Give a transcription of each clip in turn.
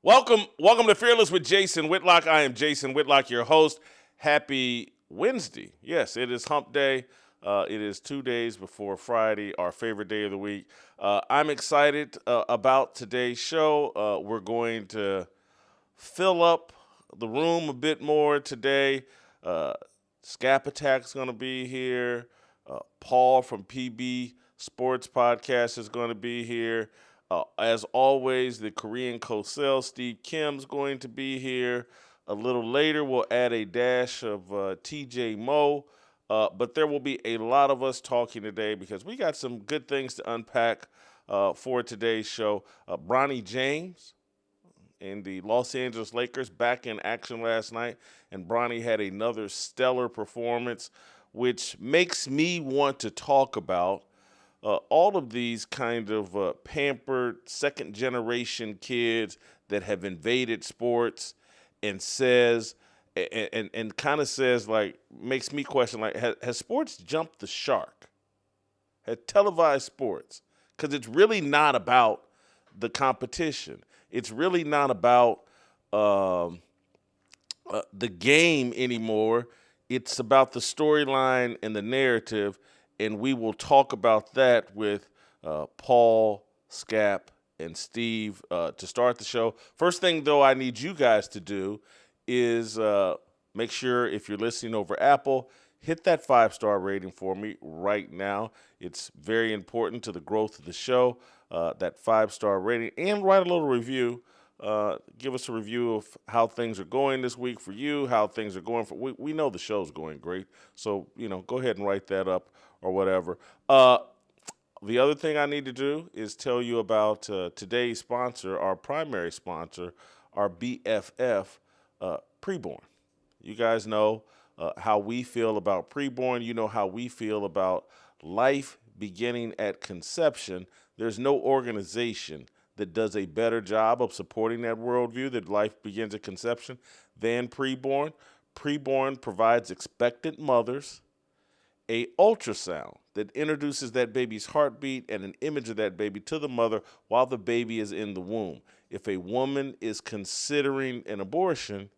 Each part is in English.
Welcome to Fearless with Jason Whitlock. I am Jason Whitlock, your host. Happy Wednesday. Yes, it is hump day. It is 2 days before Friday, our favorite day of the week. I'm excited about today's show. We're going to fill up the room a bit more today. Scap Attack's going to be here. Paul from PB Sports Podcast is going to be here. As always, the Korean Cosell, Steve Kim's going to be here. A little later, we'll add a dash of TJ Moe. But there will be a lot of us talking today because we got some good things to unpack for today's show. Bronny James and the Los Angeles Lakers back in action last night, and Bronny had another stellar performance, which makes me want to talk about all of these kind of pampered second-generation kids that have invaded sports and says and kind of says, like, makes me question, like, has sports jumped the shark? Has televised sports? Because it's really not about the competition. It's really not about the game anymore. It's about the storyline and the narrative, and we will talk about that with Paul, Scap, and Steve to start the show. First thing, though, I need you guys to do is make sure, if you're listening over Apple, hit that 5-star rating for me right now. It's very important to the growth of the show, that 5-star rating, and write a little review. Give us a review of how things are going this week for you, how things are going for we know the show's going great, so go ahead and write that up or whatever. The other thing I need to do is tell you about today's sponsor, our primary sponsor, our BFF, PreBorn. You guys know how we feel about PreBorn. You know how we feel about life beginning at conception. There's no organization that does a better job of supporting that worldview that life begins at conception than PreBorn. PreBorn provides expectant mothers a ultrasound that introduces that baby's heartbeat and an image of that baby to the mother while the baby is in the womb. If a woman is considering an abortion,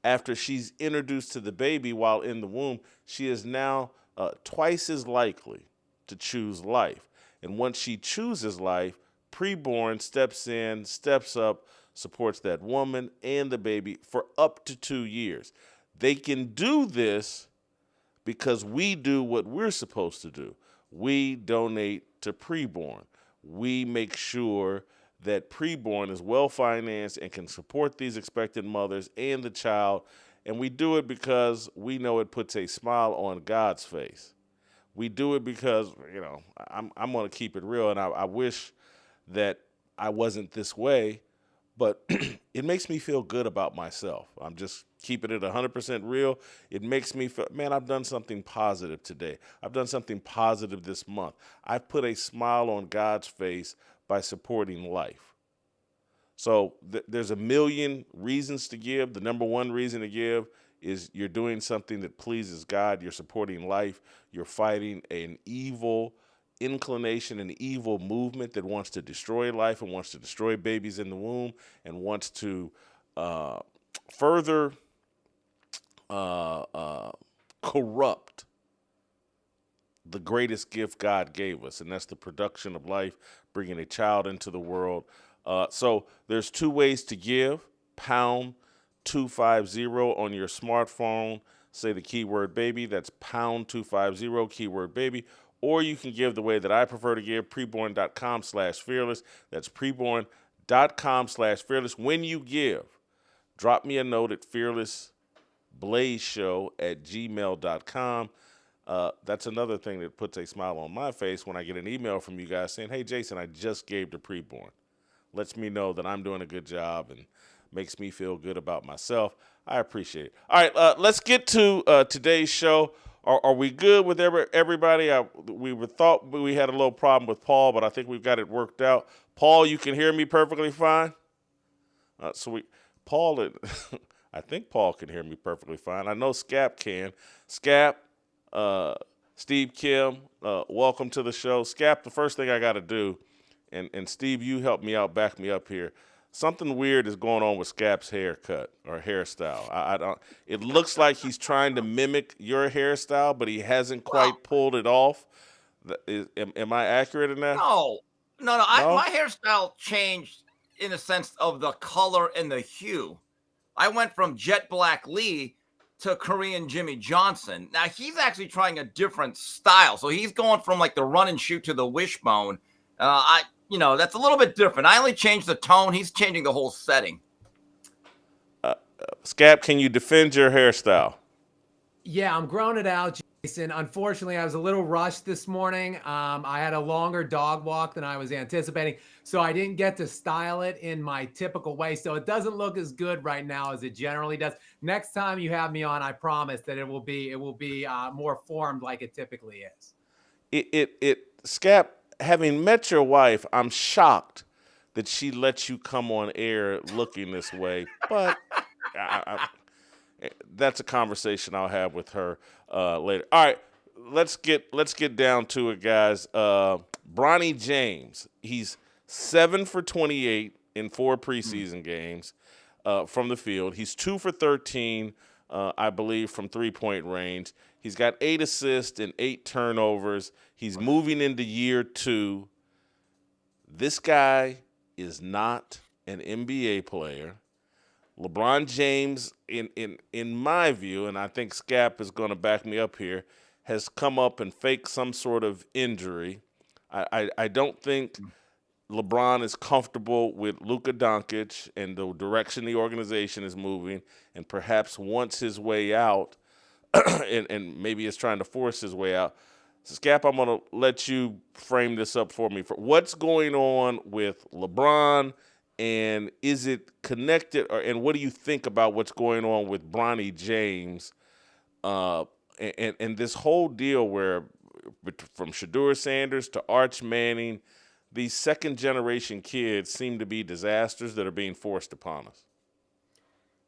after she's introduced to the baby while in the womb, she is now twice as likely to choose life. And once she chooses life, PreBorn steps in, steps up, supports that woman and the baby for up to 2 years. They can do this because we do what we're supposed to do. We donate to PreBorn. We make sure that PreBorn is well-financed and can support these expectant mothers and the child, and we do it because we know it puts a smile on God's face. We do it because, I'm going to keep it real, and I wish that I wasn't this way, but it makes me feel good about myself. I'm just keeping it 100% real. It makes me feel, man, I've done something positive today. I've done something positive this month. I've put a smile on God's face by supporting life. So there's a million reasons to give. The number one reason to give is you're doing something that pleases God. You're supporting life. You're fighting an evil inclination, an evil movement that wants to destroy life and wants to destroy babies in the womb and wants to further corrupt the greatest gift God gave us, and that's the production of life, bringing a child into the world. So there's 2 ways to give. Pound 250 on your smartphone. Say the keyword baby. That's pound 250, keyword baby. Or you can give the way that I prefer to give, preborn.com/fearless. That's preborn.com/fearless. When you give, drop me a note at fearlessblazeshow@gmail.com. That's another thing that puts a smile on my face when I get an email from you guys saying, hey, Jason, I just gave to PreBorn. Lets me know that I'm doing a good job and makes me feel good about myself. I appreciate it. All right, let's get to today's show. Are we good with everybody? We thought we had a little problem with Paul, but I think we've got it worked out. Paul, you can hear me perfectly fine? Paul, I think Paul can hear me perfectly fine. I know Scap can. Scap, Steve Kim, welcome to the show. Scap, the first thing I got to do, and Steve, you help me out, back me up here. something weird is going on with Scap's haircut or hairstyle. I don't. It looks like he's trying to mimic your hairstyle, but he hasn't Well, quite pulled it off. Am I accurate in that? no, no. No. My hairstyle changed in the sense of the color and the hue. I went from jet black Lee to Korean Jimmy Johnson. Now he's actually trying a different style, so he's going from like the run and shoot to the wishbone. That's a little bit different. I only changed the tone. He's changing the whole setting. Scap, can you defend your hairstyle? Yeah, I'm growing it out, Jason. Unfortunately, I was a little rushed this morning. I had a longer dog walk than I was anticipating, so I didn't get to style it in my typical way. So it doesn't look as good right now as it generally does. Next time you have me on, I promise that it will be more formed like it typically is. Scap, having met your wife, I'm shocked that she lets you come on air looking this way. But that's a conversation I'll have with her later. All right, let's get down to it, guys. Bronny James, he's 7 for 28 in 4 preseason games from the field. He's 2 for 13, I believe, from 3-point range. He's got 8 assists and 8 turnovers. He's moving into year 2. This guy is not an NBA player. LeBron James, in my view, and I think Scap is going to back me up here, has come up and faked some sort of injury. I don't think LeBron is comfortable with Luka Doncic and the direction the organization is moving, and perhaps wants his way out, and maybe is trying to force his way out. So, Scap, I'm going to let you frame this up for me. What's going on with LeBron, and is it connected, and what do you think about what's going on with Bronny James and this whole deal where from Shedeur Sanders to Arch Manning, these second-generation kids seem to be disasters that are being forced upon us?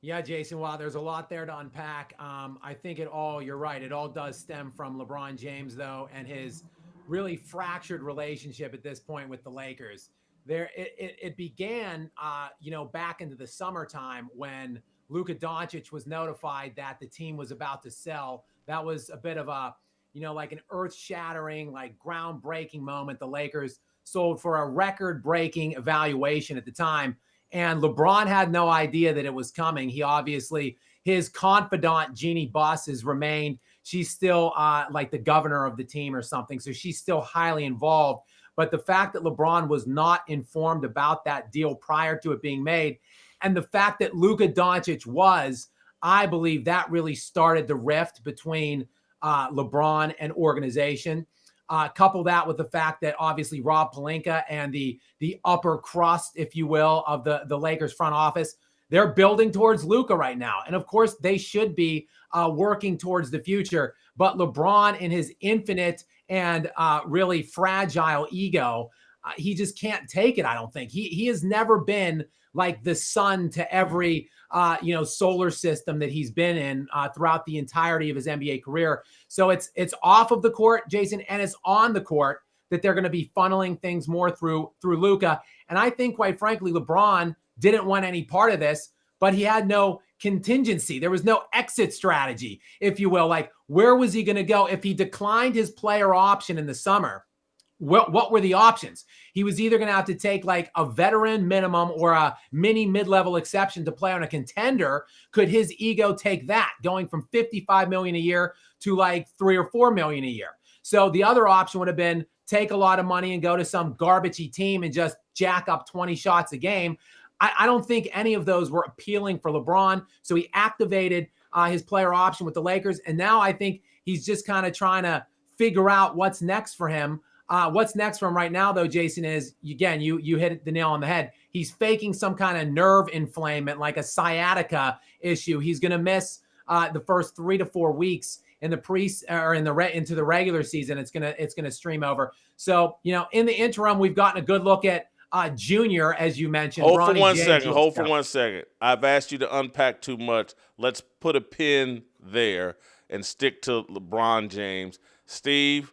Yeah, Jason, wow, there's a lot there to unpack. I think you're right, it all does stem from LeBron James, though, and his really fractured relationship at this point with the Lakers. It began, back into the summertime when Luka Doncic was notified that the team was about to sell. That was a bit of a, like an earth-shattering, like groundbreaking moment. The Lakers sold for a record-breaking evaluation at the time. And LeBron had no idea that it was coming. His confidant, Jeannie Buss, has remained. She's still like the governor of the team or something. So she's still highly involved. But the fact that LeBron was not informed about that deal prior to it being made, and the fact that Luka Doncic was, I believe that really started the rift between LeBron and organization. Couple that with the fact that obviously Rob Pelinka and the upper crust, if you will, of the Lakers front office, they're building towards Luka right now. And of course, they should be working towards the future. But LeBron, in his infinite and really fragile ego, he just can't take it, I don't think. He has never been like the sun to every solar system that he's been in throughout the entirety of his NBA career. So it's off of the court, Jason, and it's on the court that they're going to be funneling things more through Luka. And I think, quite frankly, LeBron didn't want any part of this, but he had no contingency. There was no exit strategy, if you will. Like, where was he going to go if he declined his player option in the summer? What were the options? He was either going to have to take like a veteran minimum or a mini mid-level exception to play on a contender. Could his ego take that, going from $55 million a year to like $3 or $4 million a year? So the other option would have been take a lot of money and go to some garbagey team and just jack up 20 shots a game. I don't think any of those were appealing for LeBron. So he activated his player option with the Lakers. And now I think he's just kind of trying to figure out what's next for him. What's next for him right now, though, Jason, is, again, you hit the nail on the head. He's faking some kind of nerve inflammation, like a sciatica issue. He's going to miss the first 3 to 4 weeks in the into the regular season. It's gonna stream over. So in the interim, we've gotten a good look at Junior, as you mentioned. Hold for 1 second. I've asked you to unpack too much. Let's put a pin there and stick to LeBron James. Steve,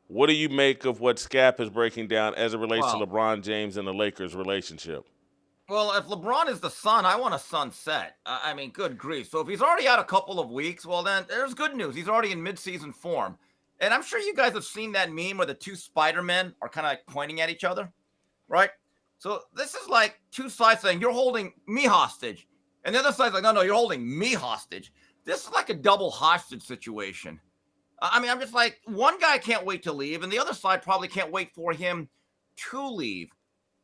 what do you make of what Scap is breaking down as it relates to LeBron James and the Lakers' relationship? Well, if LeBron is the sun, I want a sunset. I mean, good grief. So if he's already out a couple of weeks, well, then there's good news. He's already in midseason form. And I'm sure you guys have seen that meme where the two Spider-Men are kind of like pointing at each other, right? So this is like two sides saying, you're holding me hostage. And the other side's like, no, you're holding me hostage. This is like a double hostage situation. I mean, I'm just like, one guy can't wait to leave, and the other side probably can't wait for him to leave.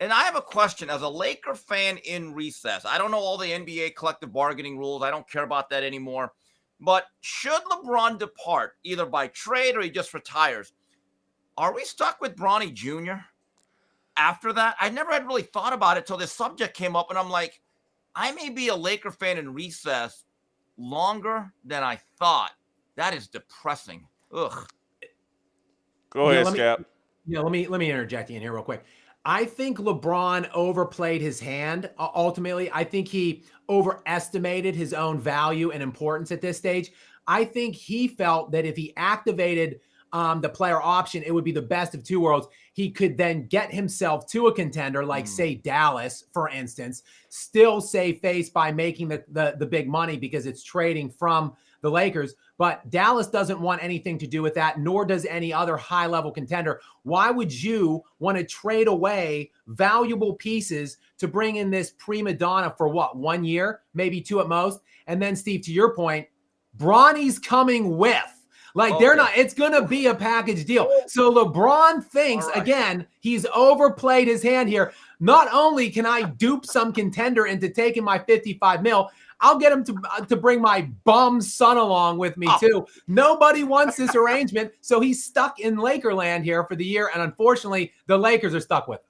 And I have a question as a Laker fan in recess. I don't know all the NBA collective bargaining rules. I don't care about that anymore. But should LeBron depart either by trade or he just retires, are we stuck with Bronny Jr. after that? I never had really thought about it till this subject came up, and I'm like, I may be a Laker fan in recess longer than I thought. That is depressing. Ugh. Go ahead, Scap. Let me interject in here real quick. I think LeBron overplayed his hand. Ultimately, I think he overestimated his own value and importance at this stage. I think he felt that if he activated the player option, it would be the best of two worlds. He could then get himself to a contender like, say, Dallas, for instance, still save face by making the big money because it's trading from the Lakers. But Dallas doesn't want anything to do with that, nor does any other high-level contender. Why would you want to trade away valuable pieces to bring in this prima donna for what, 1 year, maybe 2 at most? And then, Steve, to your point, Bronny's coming with. Like, they're not, it's going to be a package deal. So LeBron thinks, again, he's overplayed his hand here. Not only can I dupe some contender into taking my 55 mil, I'll get him to bring my bum son along with me too. Nobody wants this arrangement, so he's stuck in Lakerland here for the year, and unfortunately, the Lakers are stuck with him.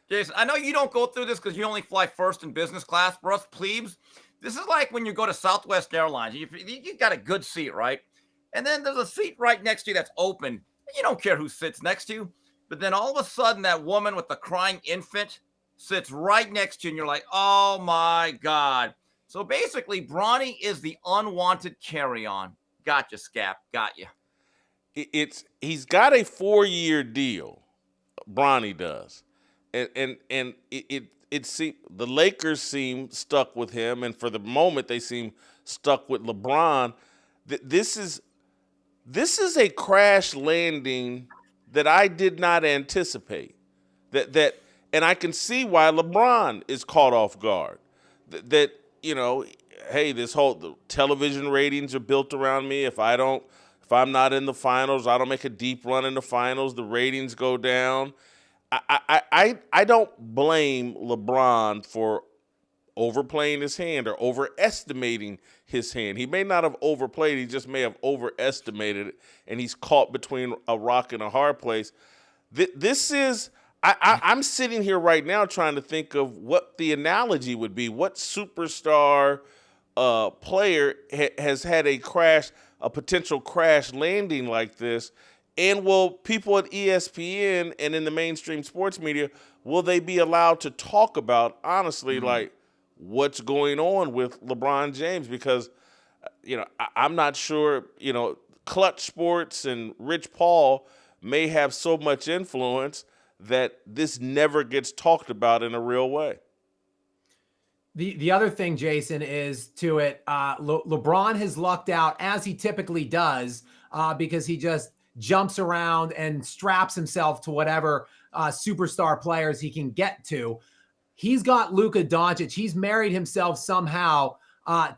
Jason, I know you don't go through this because you only fly first in business class. For us plebes, this is like when you go to Southwest Airlines. You got a good seat, right? And then there's a seat right next to you that's open. You don't care who sits next to you. But then all of a sudden, that woman with the crying infant sits right next to you, and you're like, oh, my God. So basically, Bronny is the unwanted carry-on. Gotcha, Scap. Got you. He's got a 4-year deal. Bronny does, and it seems the Lakers seem stuck with him, and for the moment they seem stuck with LeBron. This is a crash landing that I did not anticipate. That and I can see why LeBron is caught off guard. That you know, hey, the television ratings are built around me. If I'm not in the finals, I don't make a deep run in the finals, the ratings go down. I don't blame LeBron for overplaying his hand or overestimating his hand. He may not have overplayed, he just may have overestimated it, and he's caught between a rock and a hard place. This is I'm sitting here right now trying to think of what the analogy would be. What superstar player has had a potential crash landing like this? And will people at ESPN and in the mainstream sports media, will they be allowed to talk about, honestly, like what's going on with LeBron James? Because, I'm not sure, Clutch Sports and Rich Paul may have so much influence that this never gets talked about in a real way. The other thing, Jason, is to it, LeBron has lucked out, as he typically does, because he just jumps around and straps himself to whatever superstar players he can get to. He's got Luka Doncic. He's married himself somehow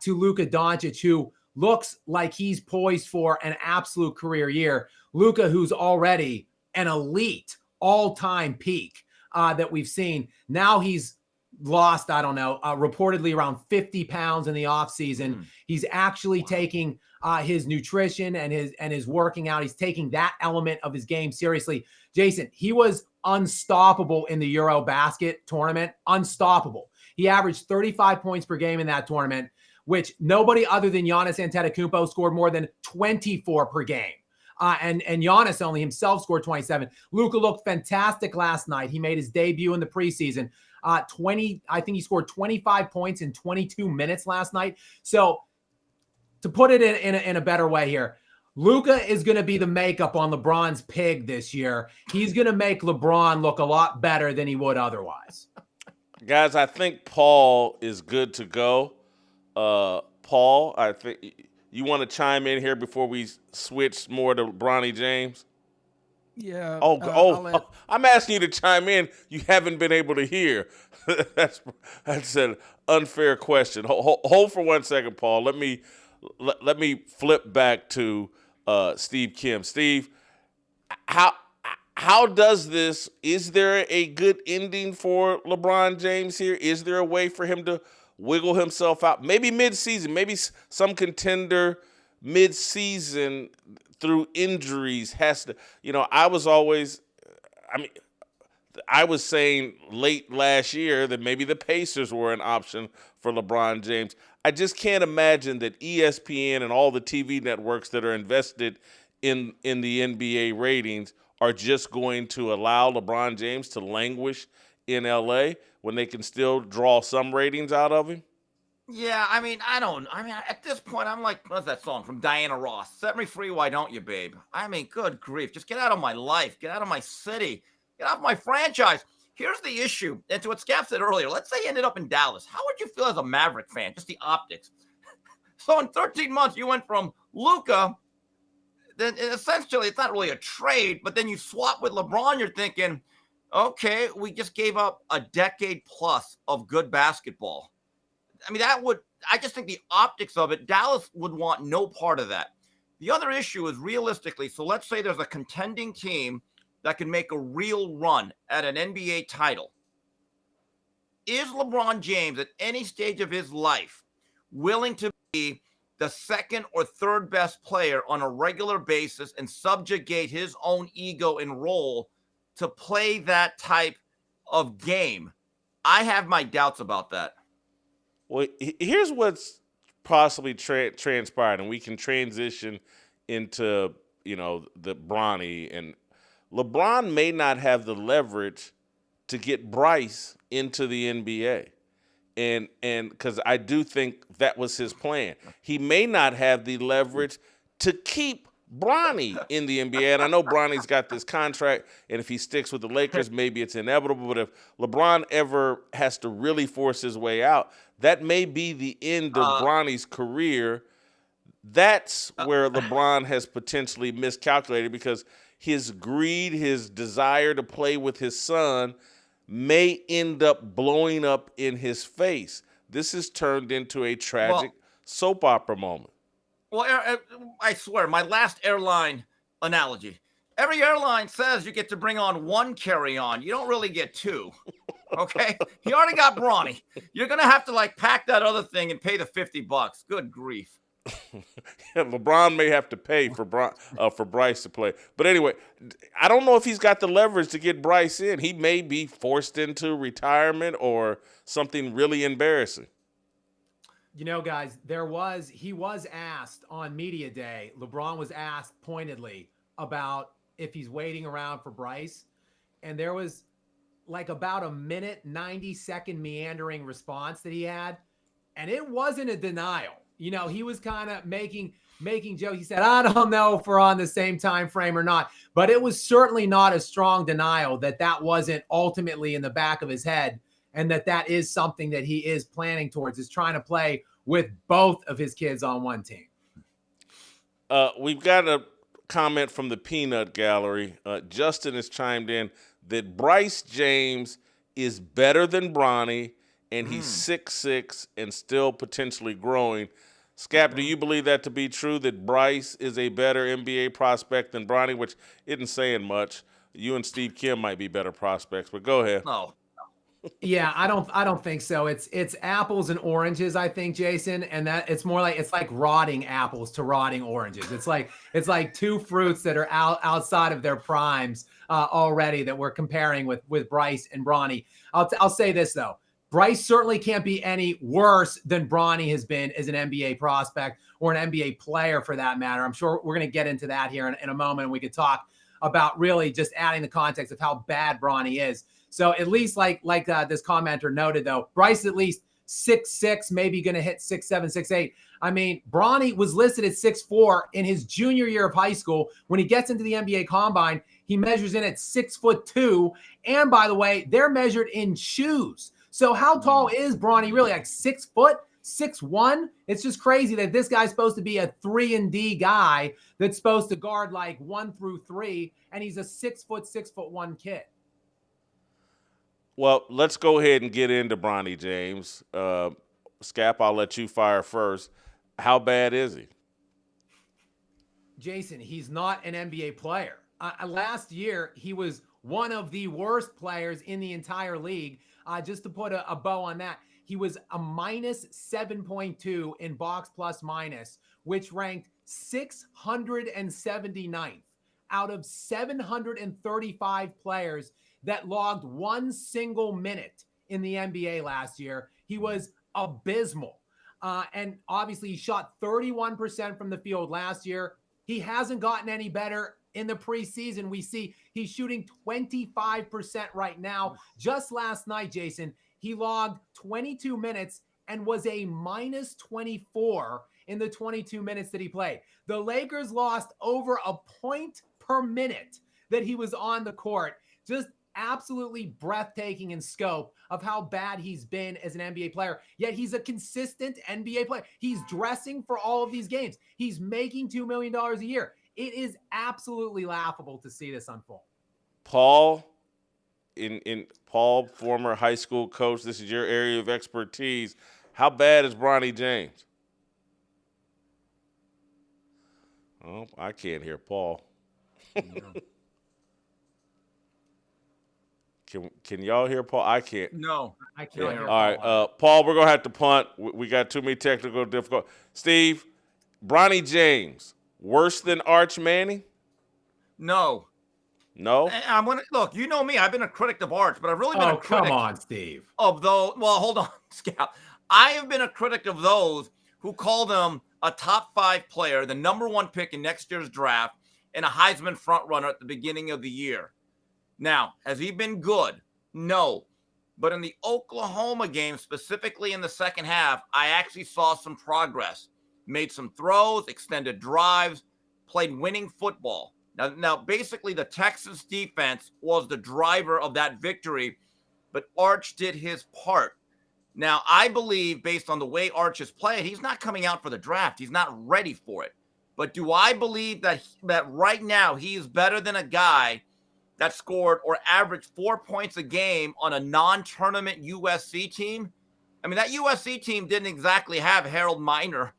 to Luka Doncic, who looks like he's poised for an absolute career year. Luka, who's already an elite all-time peak that we've seen. Now he's lost, I don't know, reportedly around 50 pounds in the offseason. He's actually taking his nutrition and his working out. He's taking that element of his game seriously. Jason, he was unstoppable in the Eurobasket tournament. Unstoppable. He averaged 35 points per game in that tournament, which nobody other than Giannis Antetokounmpo scored more than 24 per game. And Giannis only himself scored 27. Luka looked fantastic last night. He made his debut in the preseason. I think he scored 25 points in 22 minutes last night. So to put it in a better way here, Luka is going to be the makeup on LeBron's pig this year. He's going to make LeBron look a lot better than he would otherwise. Guys, I think Paul is good to go. Paul, I think you want to chime in here before we switch more to Bronny James. Yeah, I'll add. I'm asking you to chime in. You haven't been able to hear. that's an unfair question. Hold for 1 second, Paul. Let me flip back to Steve Kim. Steve, how does this? Is there a good ending for LeBron James here? Is there a way for him to wiggle himself out? Maybe mid-season, maybe some contender mid-season through injuries has to. I was saying late last year that maybe the Pacers were an option for LeBron James. I just can't imagine that ESPN and all the TV networks that are invested in the NBA ratings are just going to allow LeBron James to languish in LA when they can still draw some ratings out of him. Yeah, at this point, I'm like, what's that song from Diana Ross? Set me free, why don't you, babe? Good grief. Just get out of my life. Get out of my city. Get out of my franchise. Here's the issue. And to what Scap said earlier, let's say you ended up in Dallas. How would you feel as a Maverick fan? Just the optics. So in 13 months, you went from Luka, then essentially it's not really a trade, but then you swap with LeBron, you're thinking, okay, we just gave up a decade plus of good basketball. I just think the optics of it, Dallas would want no part of that. The other issue is realistically, so let's say there's a contending team that can make a real run at an NBA title. Is LeBron James at any stage of his life willing to be the second or third best player on a regular basis and subjugate his own ego and role to play that type of game? I have my doubts about that. Well, here's what's possibly transpired, and we can transition into, the Bronny. And LeBron may not have the leverage to get Bryce into the NBA. And because I do think that was his plan. He may not have the leverage to keep Bronny in the NBA. And I know Bronny's got this contract, and if he sticks with the Lakers, maybe it's inevitable. But if LeBron ever has to really force his way out, that may be the end of Bronny's career. That's where LeBron has potentially miscalculated, because his greed, his desire to play with his son may end up blowing up in his face. This has turned into a tragic soap opera moment. Well, I swear, my last airline analogy. Every airline says you get to bring on one carry-on. You don't really get two, okay? You already got Bronny. You're going to have to, pack that other thing and pay the $50. Good grief. LeBron may have to pay for Bryce to play. But anyway, I don't know if he's got the leverage to get Bryce in. He may be forced into retirement or something really embarrassing. Guys, he was asked on media day, LeBron was asked pointedly about if he's waiting around for Bryce. And there was about a minute, 90-second meandering response that he had. And it wasn't a denial. He was kind of making jokes. He said, I don't know if we're on the same time frame or not, but it was certainly not a strong denial that wasn't ultimately in the back of his head, and that is something that he is planning towards, is trying to play with both of his kids on one team. We've got a comment from the Peanut Gallery. Justin has chimed in that Bryce James is better than Bronny, and he's 6'6" and still potentially growing. Scap, do you believe that to be true, that Bryce is a better NBA prospect than Bronny, which isn't saying much? You and Steve Kim might be better prospects, but go ahead. No. Yeah, I don't think so. It's apples and oranges, I think, Jason, and that it's like rotting apples to rotting oranges. It's like two fruits that are outside of their primes already that we're comparing with Bryce and Bronny. I'll say this though. Bryce certainly can't be any worse than Bronny has been as an NBA prospect or an NBA player for that matter. I'm sure we're going to get into that here in a moment, and we could talk about really just adding the context of how bad Bronny is. So at least like this commenter noted, though, Bryce at least 6'6", maybe going to hit 6'7", 6'8". I mean, Bronny was listed at 6'4" in his junior year of high school. When he gets into the NBA Combine, he measures in at 6'2". And by the way, they're measured in shoes. So how tall is Bronny really? Like 6 foot, 6'1"? It's just crazy that this guy's supposed to be a 3-and-D guy that's supposed to guard like 1 through 3, and he's a 6 foot, 6'1" kid. Well, let's go ahead and get into Bronny James. Scap, I'll let you fire first. How bad is he? Jason, he's not an NBA player. Last year, he was one of the worst players in the entire league. Just to put a bow on that, he was a minus 7.2 in box plus minus, which ranked 679th out of 735 players that logged 1 single minute in the NBA last year. He was abysmal. And obviously, he shot 31% from the field last year. He hasn't gotten any better in the preseason. We see he's shooting 25% right now. Just last night, Jason, he logged 22 minutes and was a minus 24 in the 22 minutes that he played. The Lakers lost over a point per minute that he was on the court. Just absolutely breathtaking in scope of how bad he's been as an NBA player. Yet he's a consistent NBA player. He's dressing for all of these games. He's making $2 million a year. It is absolutely laughable to see this unfold. Paul, Paul, former high school coach, this is your area of expertise. How bad is Bronny James? Oh, I can't hear Paul. Can y'all hear Paul? I can't. No, I can't hear All right, Paul, we're going to have to punt. We got too many technical difficulties. Steve, Bronny James, worse than Arch Manning? No. No? I'm going to look, you know me. I've been a critic of Arch, but I've really been a critic. Come on, Steve. Of those. Well, hold on, Scout. I have been a critic of those who call them a top 5 player, the number 1 pick in next year's draft, and a Heisman frontrunner at the beginning of the year. Now, has he been good? No. But in the Oklahoma game, specifically in the second half, I actually saw some progress. Made some throws, extended drives, played winning football. Now, basically, the Texas defense was the driver of that victory, but Arch did his part. Now, I believe, based on the way Arch has played, he's not coming out for the draft. He's not ready for it. But do I believe that right now he is better than a guy that scored or averaged 4 points a game on a non-tournament USC team? I mean, that USC team didn't exactly have Harold Miner,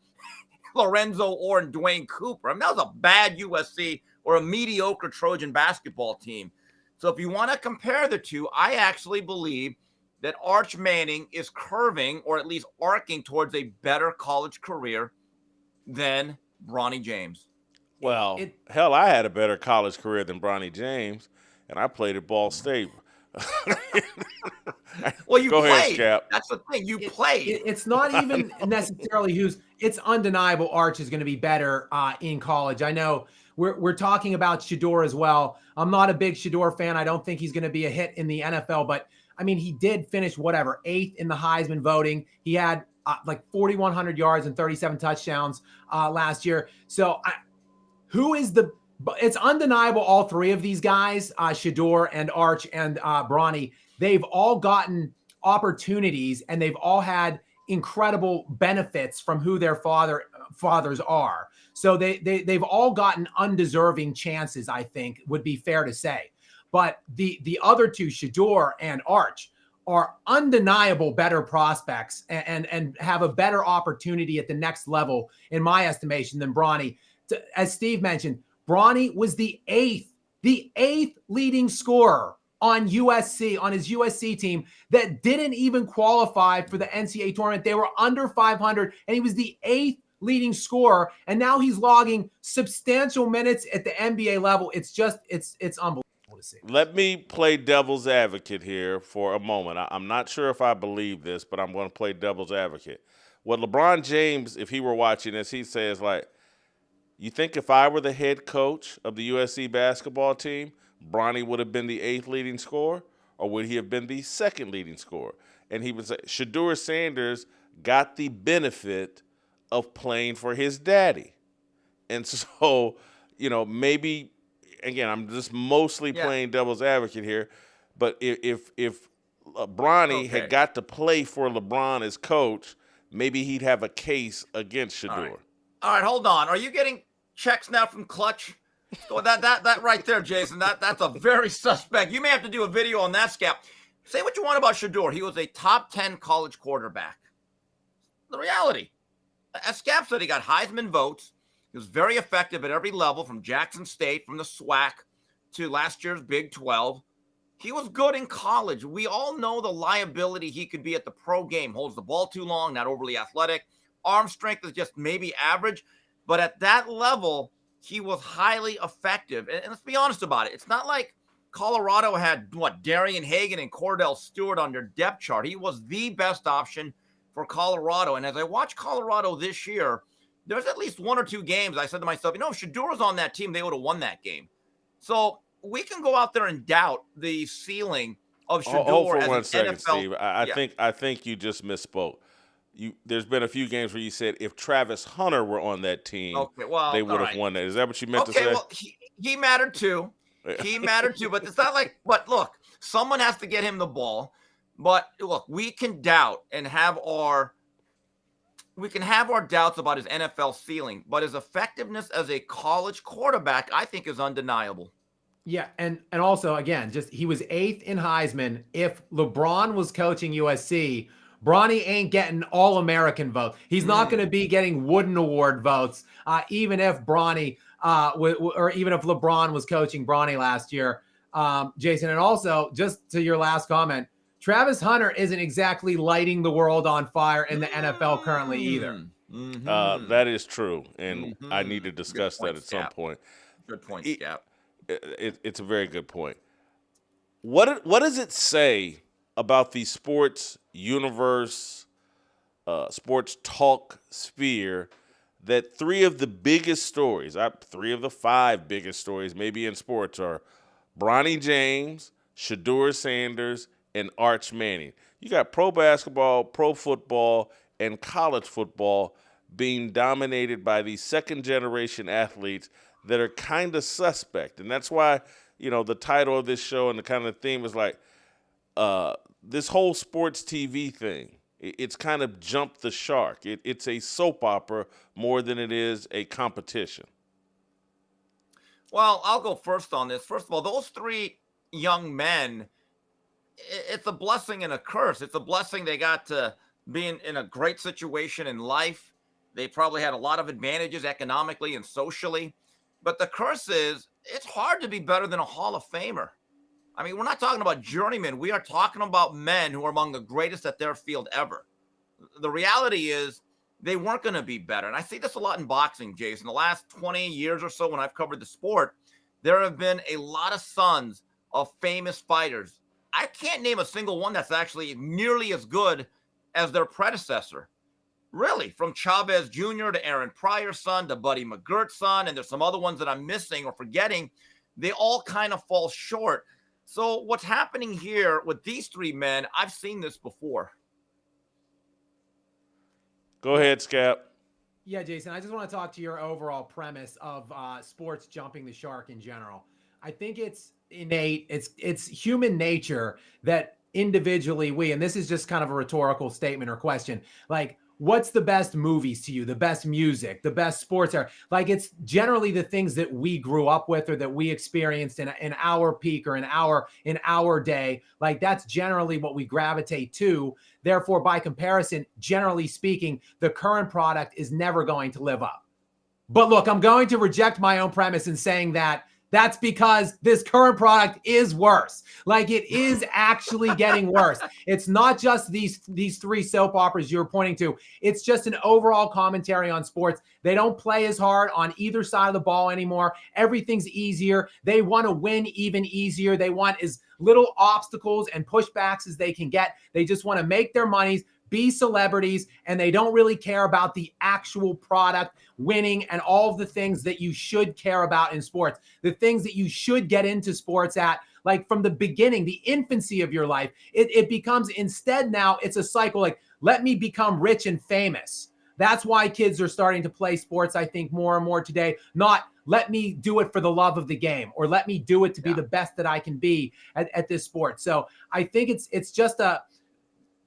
Lorenzo Orr, and Dwayne Cooper. I mean, that was a bad USC or a mediocre Trojan basketball team. So if you want to compare the two, I actually believe that Arch Manning is curving or at least arcing towards a better college career than Bronny James. Well, hell, I had a better college career than Bronny James, and I played at Ball State. Well, you Go played. ahead, Scap. That's the thing. You played. It's not even necessarily it's undeniable Arch is going to be better in college. I know we're talking about Shedeur as well. I'm not a big Shedeur fan. I don't think he's going to be a hit in the NFL, but I mean, he did finish 8th in the Heisman voting. He had like 4,100 yards and 37 touchdowns last year. So it's undeniable all 3 of these guys, Shedeur and Arch and Bronny, they've all gotten opportunities and they've all had incredible benefits from who their fathers are. So they've all gotten undeserving chances, I think would be fair to say. But the other 2, Shedeur and Arch, are undeniable better prospects and have a better opportunity at the next level, in my estimation, than Bronny. As Steve mentioned, Bronny was the eighth leading scorer on his USC team that didn't even qualify for the NCAA tournament. They were under 500, and he was the 8th leading scorer, and now he's logging substantial minutes at the NBA level. It's unbelievable to see. Let me play devil's advocate here for a moment. I'm not sure if I believe this, but I'm going to play devil's advocate. What LeBron James, if he were watching this, he says, like, you think if I were the head coach of the USC basketball team, Bronny would have been the 8th leading scorer, or would he have been the 2nd leading scorer? And he would say, Shedeur Sanders got the benefit of playing for his daddy. And so, maybe, again, I'm just mostly playing devil's advocate here, but if Bronny had got to play for LeBron as coach, maybe he'd have a case against Shedeur. All right, hold on. Are you getting checks now from Clutch? So that right there, Jason, that's a very suspect. You may have to do a video on that, Scap. Say what you want about Shedeur. He was a top 10 college quarterback. The reality. As Scap said, he got Heisman votes. He was very effective at every level, from Jackson State, from the SWAC to last year's Big 12. He was good in college. We all know the liability he could be at the pro game. Holds the ball too long, not overly athletic. Arm strength is just maybe average. But at that level, he was highly effective. And let's be honest about it. It's not like Colorado had, Darian Hagan and Cordell Stewart on their depth chart. He was the best option for Colorado. And as I watch Colorado this year, there's at least one or two games I said to myself, if Shedeur was on that team, they would have won that game. So we can go out there and doubt the ceiling of Shedeur as an second, NFL. Steve. I think you just misspoke. There's been a few games where you said if Travis Hunter were on that team, they would have won that. Is that what you meant to say? Okay, well, he mattered too. He mattered too, but it's not like, but look, someone has to get him the ball. But look, we can doubt and have our doubts about his NFL ceiling, but his effectiveness as a college quarterback, I think, is undeniable. Yeah, and also, again, just he was 8th in Heisman. If LeBron was coaching USC, Bronny ain't getting All-American votes. He's not going to be getting Wooden Award votes, even if Bronny or even if LeBron was coaching Bronny last year, Jason. And also, just to your last comment, Travis Hunter isn't exactly lighting the world on fire in the NFL currently either. That is true, and I need to discuss that at some point. Good point, Scap. It's a very good point. What does it say about the sports universe, sports talk sphere, that 3 of the biggest stories, 3 of the 5 biggest stories maybe in sports, are Bronny James, Shedeur Sanders, and Arch Manning? You got pro basketball, pro football, and college football being dominated by these second-generation athletes that are kind of suspect. And that's why, the title of this show and the kind of theme is like this whole sports TV thing. It's kind of jumped the shark. It's a soap opera more than it is a competition. Well, I'll go first on this. First of all, those 3 young men, it's a blessing and a curse. It's a blessing they got to be in a great situation in life. They probably had a lot of advantages economically and socially. But the curse is, it's hard to be better than a Hall of Famer. I mean, we're not talking about journeymen. We are talking about men who are among the greatest at their field ever. The reality is they weren't going to be better. And I see this a lot in boxing, Jason. The last 20 years or so when I've covered the sport, there have been a lot of sons of famous fighters. I can't name a single one that's actually nearly as good as their predecessor. Really, from Chavez Jr. to Aaron Pryor's son to Buddy McGirt's son, and there's some other ones that I'm missing or forgetting. They all kind of fall short. So what's happening here with these 3 men, I've seen this before. Go ahead, Scap. Yeah, Jason, I just want to talk to your overall premise of sports jumping the shark in general. I think it's innate. It's human nature that individually and this is just kind of a rhetorical statement or question, like, what's the best movies to you, the best music, the best sports are? Like, it's generally the things that we grew up with or that we experienced in our peak or in our day. Like, that's generally what we gravitate to. Therefore, by comparison, generally speaking, the current product is never going to live up. But look, I'm going to reject my own premise in saying that that's because this current product is worse. Like, it is actually getting worse. It's not just these 3 soap operas you're pointing to. It's just an overall commentary on sports. They don't play as hard on either side of the ball anymore. Everything's easier. They want to win even easier. They want as little obstacles and pushbacks as they can get. They just want to make their monies, be celebrities, and they don't really care about the actual product, winning, and all of the things that you should care about in sports, the things that you should get into sports at, like from the beginning, the infancy of your life. It becomes, instead now, it's a cycle, like, let me become rich and famous. That's why kids are starting to play sports, I think, more and more today. Not let me do it for the love of the game, or let me do it to be the best that I can be at this sport. So I think it's just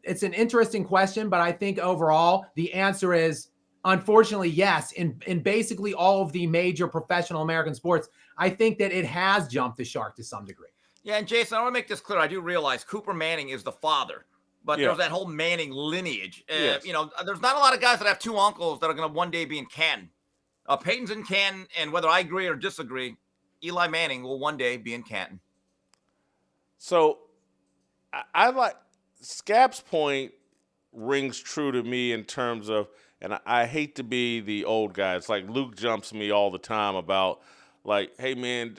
it's an interesting question, but I think overall the answer is, unfortunately, yes. In basically all of the major professional American sports, I think that it has jumped the shark to some degree. Yeah, and Jason, I want to make this clear. I do realize Cooper Manning is the father, but there's that whole Manning lineage. There's not a lot of guys that have two uncles that are going to one day be in Canton. Peyton's in Canton, and whether I agree or disagree, Eli Manning will one day be in Canton. So I like Scap's point rings true to me in terms of, and I hate to be the old guy. It's like Luke jumps me all the time about, like, hey, man,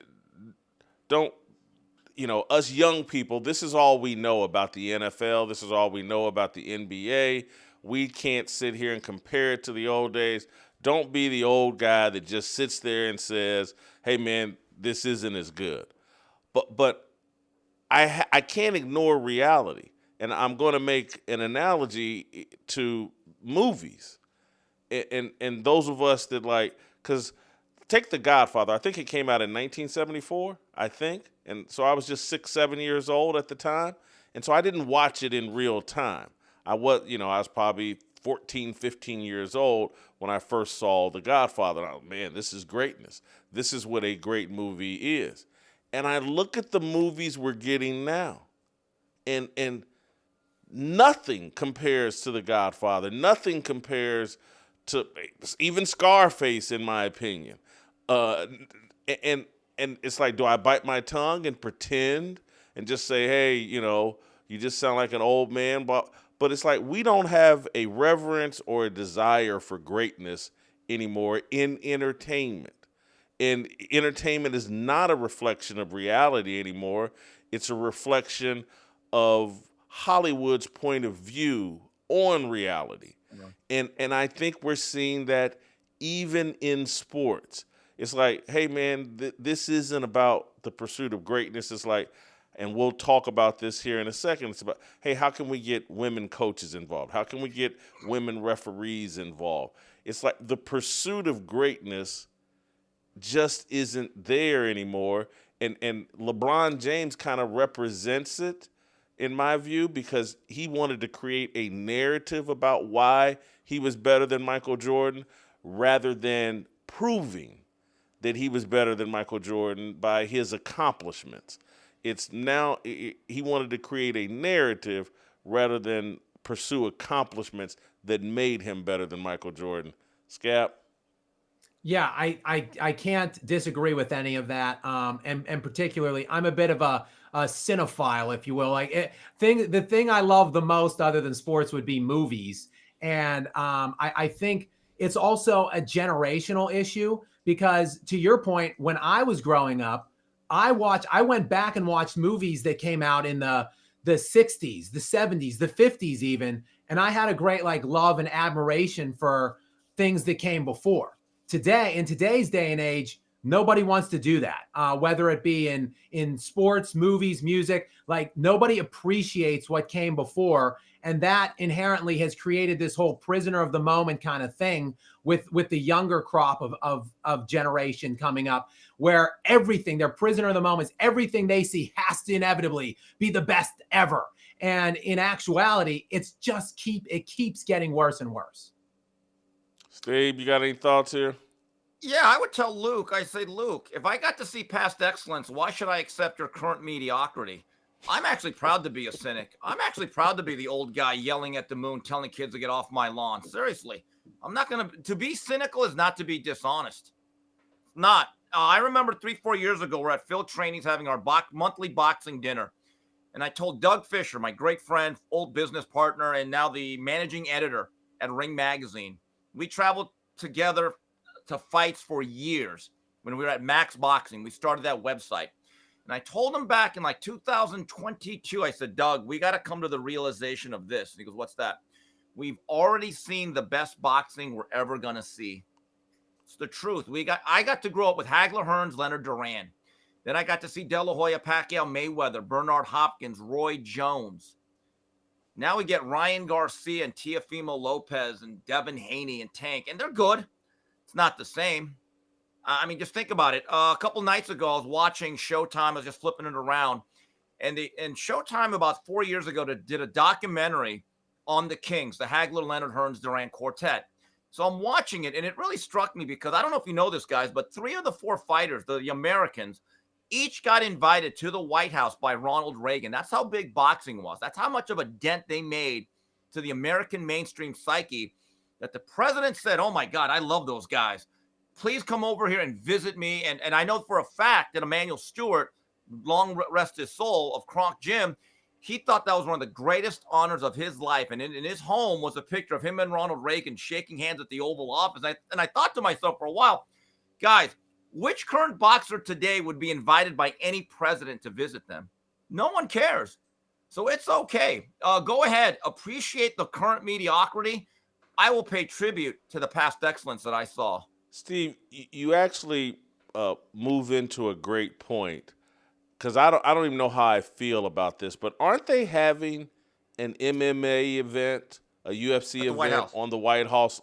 don't, us young people, this is all we know about the NFL. This is all we know about the NBA. We can't sit here and compare it to the old days. Don't be the old guy that just sits there and says, hey, man, this isn't as good. But I can't ignore reality. And I'm going to make an analogy to movies. And those of us that because take The Godfather. I think it came out in 1974, I think. And so I was just 6, 7 years old at the time. And so I didn't watch it in real time. I was probably 14, 15 years old when I first saw The Godfather. Oh, man, this is greatness. This is what a great movie is. And I look at the movies we're getting now, and nothing compares to The Godfather. Nothing compares to even Scarface, in my opinion. And it's like, do I bite my tongue and pretend and just say, hey, you just sound like an old man? But it's like we don't have a reverence or a desire for greatness anymore in entertainment. And entertainment is not a reflection of reality anymore. It's a reflection of Hollywood's point of view on reality. Yeah. And I think we're seeing that even in sports. It's like, hey, man, this isn't about the pursuit of greatness. It's like, and we'll talk about this here in a second. It's about, hey, how can we get women coaches involved? How can we get women referees involved? It's like the pursuit of greatness just isn't there anymore. And LeBron James kind of represents it, in my view, because he wanted to create a narrative about why he was better than Michael Jordan rather than proving that he was better than Michael Jordan by his accomplishments. It's now he wanted to create a narrative rather than pursue accomplishments that made him better than Michael Jordan. Scap? Yeah, I can't disagree with any of that. And particularly, I'm a bit of a cinephile, if you will. The thing I love the most, other than sports, would be movies. And I think it's also a generational issue because, to your point, when I was growing up, I went back and watched movies that came out in the 60s, the 70s, the 50s even, and I had a great love and admiration for things that came before. Today, in today's day and age, nobody wants to do that. Whether it be in sports, movies, music, nobody appreciates what came before, and that inherently has created this whole prisoner of the moment kind of thing with the younger crop of generation coming up, where they're prisoner of the moments. Everything they see has to inevitably be the best ever, and in actuality, it keeps getting worse and worse. Steve, you got any thoughts here? Yeah, I would tell Luke, Luke, if I got to see past excellence, why should I accept your current mediocrity? I'm actually proud to be a cynic. I'm actually proud to be the old guy yelling at the moon, telling kids to get off my lawn. Seriously, I'm not going to be cynical is not to be dishonest. Not. I remember 3-4 years ago, we're at Phil Training's having our monthly boxing dinner. And I told Doug Fisher, my great friend, old business partner, and now the managing editor at Ring Magazine. We traveled together to fights for years when we were at Max Boxing. We started that website. And I told him back in 2022, I said, Doug, we got to come to the realization of this. And he goes, what's that? We've already seen the best boxing we're ever going to see. It's the truth. I got to grow up with Hagler Hearns, Leonard Duran. Then I got to see De La Hoya, Pacquiao, Mayweather, Bernard Hopkins, Roy Jones. Now we get Ryan Garcia and Teofimo Lopez and Devin Haney and Tank, and they're good. It's not the same. I mean, just think about it. A couple nights ago, I was watching Showtime. I was just flipping it around, and Showtime about 4 years ago did a documentary on the Kings, the Hagler, Leonard, Hearns, Durant quartet. So I'm watching it, and it really struck me because I don't know if you know this, guys, but 3 of the 4 fighters, the Americans, each got invited to the White House by Ronald Reagan. That's how big boxing was. That's how much of a dent they made to the American mainstream psyche that the president said, oh, my God, I love those guys. Please come over here and visit me. And I know for a fact that Emmanuel Stewart, long rest his soul, of Kronk Gym, he thought that was one of the greatest honors of his life. And in his home was a picture of him and Ronald Reagan shaking hands at the Oval Office. And I thought to myself for a while, guys, which current boxer today would be invited by any president to visit them? No one cares. So it's okay. Go ahead. Appreciate the current mediocrity. I will pay tribute to the past excellence that I saw. Steve, you actually move into a great point, because I don't even know how I feel about this, but aren't they having an MMA event, a UFC event on the White House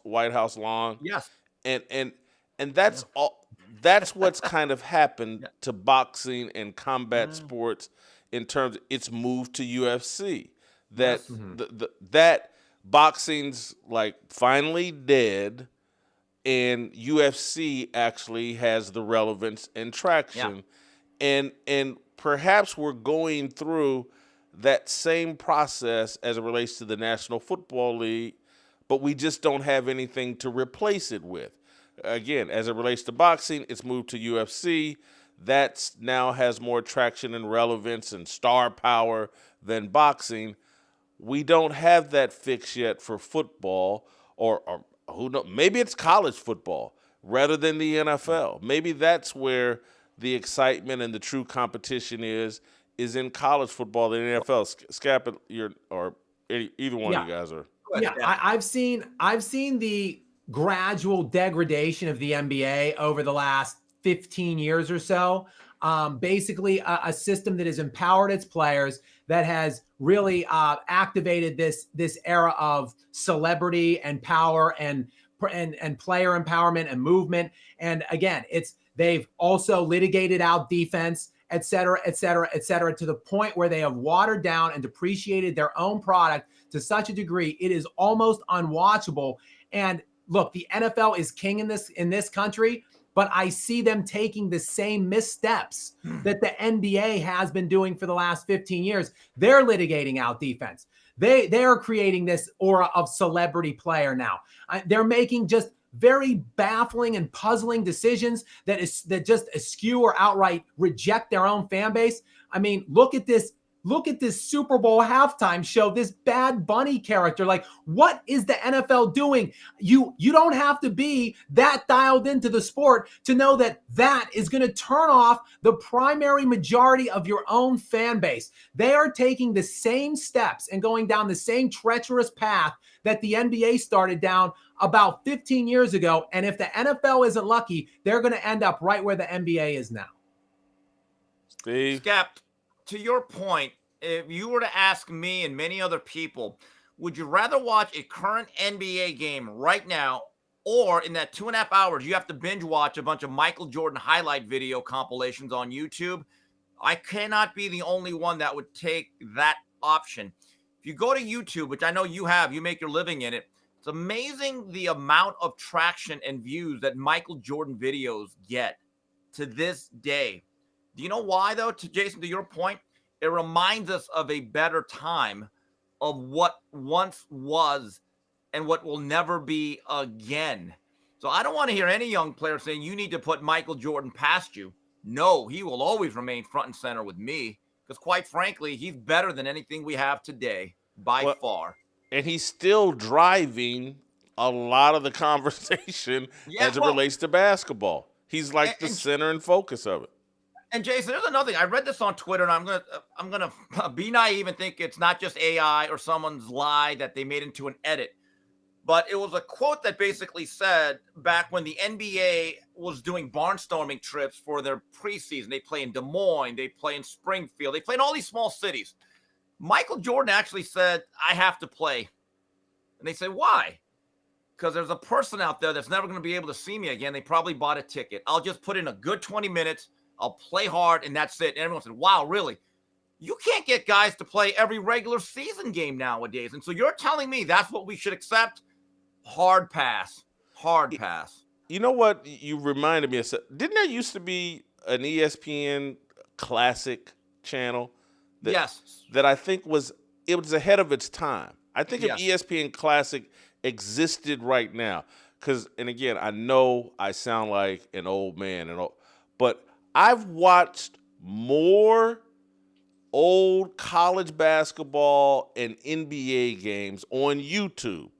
lawn? Yes. And that's all. That's what's kind of happened to boxing and combat sports in terms of its move to UFC. That that boxing's like finally dead, and UFC actually has the relevance and traction. And perhaps we're going through that same process as it relates to the National Football League, but we just don't have anything to replace it with. Again, as it relates to boxing, it's moved to UFC. That now has more traction and relevance and star power than boxing. We don't have that fix yet for football, or who knows? Maybe it's college football rather than the NFL. Maybe that's where the excitement and the true competition is in college football than the NFL. Scap, or either one of you guys are. Yeah, I've seen the gradual degradation of the NBA over the last 15 years or so. Basically, a system that has empowered its players, that has really activated this era of celebrity and power and player empowerment and movement. And again, they've also litigated out defense, et cetera, to the point where they have watered down and depreciated their own product to such a degree it is almost unwatchable. And look, the NFL is king in this country, but I see them taking the same missteps that the NBA has been doing for the last 15 years. They're litigating out defense. They are creating this aura of celebrity player now. They're making just very baffling and puzzling decisions that just eschew or outright reject their own fan base. I mean, look at this Super Bowl halftime show, this Bad Bunny character. Like, what is the NFL doing? You don't have to be that dialed into the sport to know that is going to turn off the primary majority of your own fan base. They are taking the same steps and going down the same treacherous path that the NBA started down about 15 years ago. And if the NFL isn't lucky, they're going to end up right where the NBA is now. Steve? Scap, to your point, if you were to ask me and many other people, would you rather watch a current NBA game right now, or in that 2.5 hours, you have to binge watch a bunch of Michael Jordan highlight video compilations on YouTube? I cannot be the only one that would take that option. If you go to YouTube, which I know you make your living in it, it's amazing the amount of traction and views that Michael Jordan videos get to this day. Do you know why, though, Jason, to your point? It reminds us of a better time of what once was and what will never be again. So I don't want to hear any young player saying you need to put Michael Jordan past you. No, he will always remain front and center with me, because quite frankly, he's better than anything we have today by far. And he's still driving a lot of the conversation as it relates to basketball. He's like the center and focus of it. And Jason, there's another thing. I read this on Twitter, and I'm gonna be naive and think it's not just AI or someone's lie that they made into an edit. But it was a quote that basically said, back when the NBA was doing barnstorming trips for their preseason, they play in Des Moines, they play in Springfield, they play in all these small cities. Michael Jordan actually said, I have to play. And they said, why? because there's a person out there that's never going to be able to see me again. They probably bought a ticket. I'll just put in a good 20 minutes. I'll play hard, and that's it. And everyone said, wow, really? You can't get guys to play every regular season game nowadays. And so you're telling me that's what we should accept? Hard pass. Hard pass. You know what you reminded me of? Didn't there used to be an ESPN Classic channel? Yes. That I think was ahead of its time. I think Yes. if ESPN Classic existed right now, and again, I know I sound like an old man, but I've watched more old college basketball and NBA games on YouTube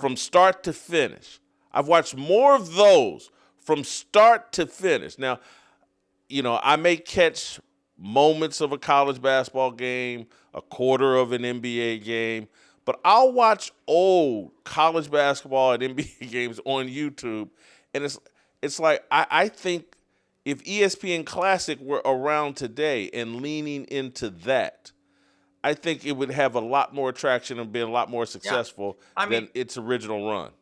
from start to finish. I've watched more of those from start to finish. Now, I may catch moments of a college basketball game, a quarter of an NBA game, but I'll watch old college basketball and NBA games on YouTube, and it's like I think if ESPN Classic were around today and leaning into that, I think it would have a lot more traction and be a lot more successful than its original run.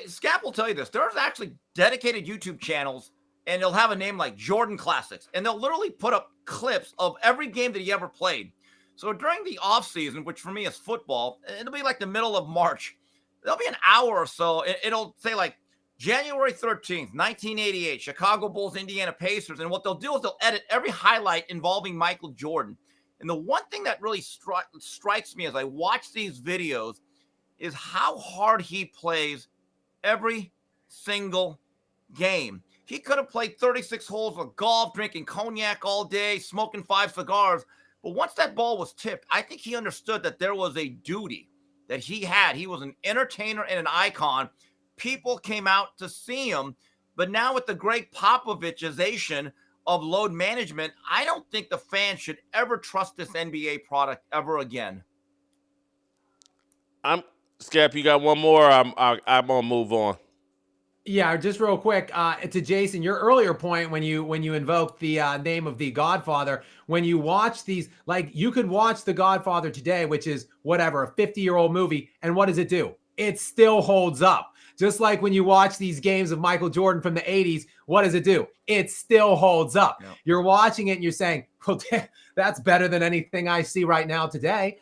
Scap will tell you this. There's actually dedicated YouTube channels, and they'll have a name like Jordan Classics, and they'll literally put up clips of every game that he ever played. So during the off season, which for me is football, it'll be like the middle of March. There'll be an hour or so. It'll say like January 13th, 1988, Chicago Bulls, Indiana Pacers. And what they'll do is they'll edit every highlight involving Michael Jordan. And the one thing that really strikes me as I watch these videos is how hard he plays every single game. He could have played 36 holes of golf, drinking cognac all day, smoking 5 cigars. But once that ball was tipped, I think he understood that there was a duty that he had. He was an entertainer and an icon. People came out to see him. But now with the Greg Popovichization of load management, I don't think the fans should ever trust this NBA product ever again. Scap, you got one more? I'm gonna move on. Yeah, just real quick to Jason, your earlier point when you invoked the name of The Godfather, when you watch these, like you could watch The Godfather today, which is whatever, a 50-year-old movie, and what does it do? It still holds up. Just like when you watch these games of Michael Jordan from the 80s, what does it do? It still holds up. Yep. You're watching it and you're saying, well, that's better than anything I see right now today.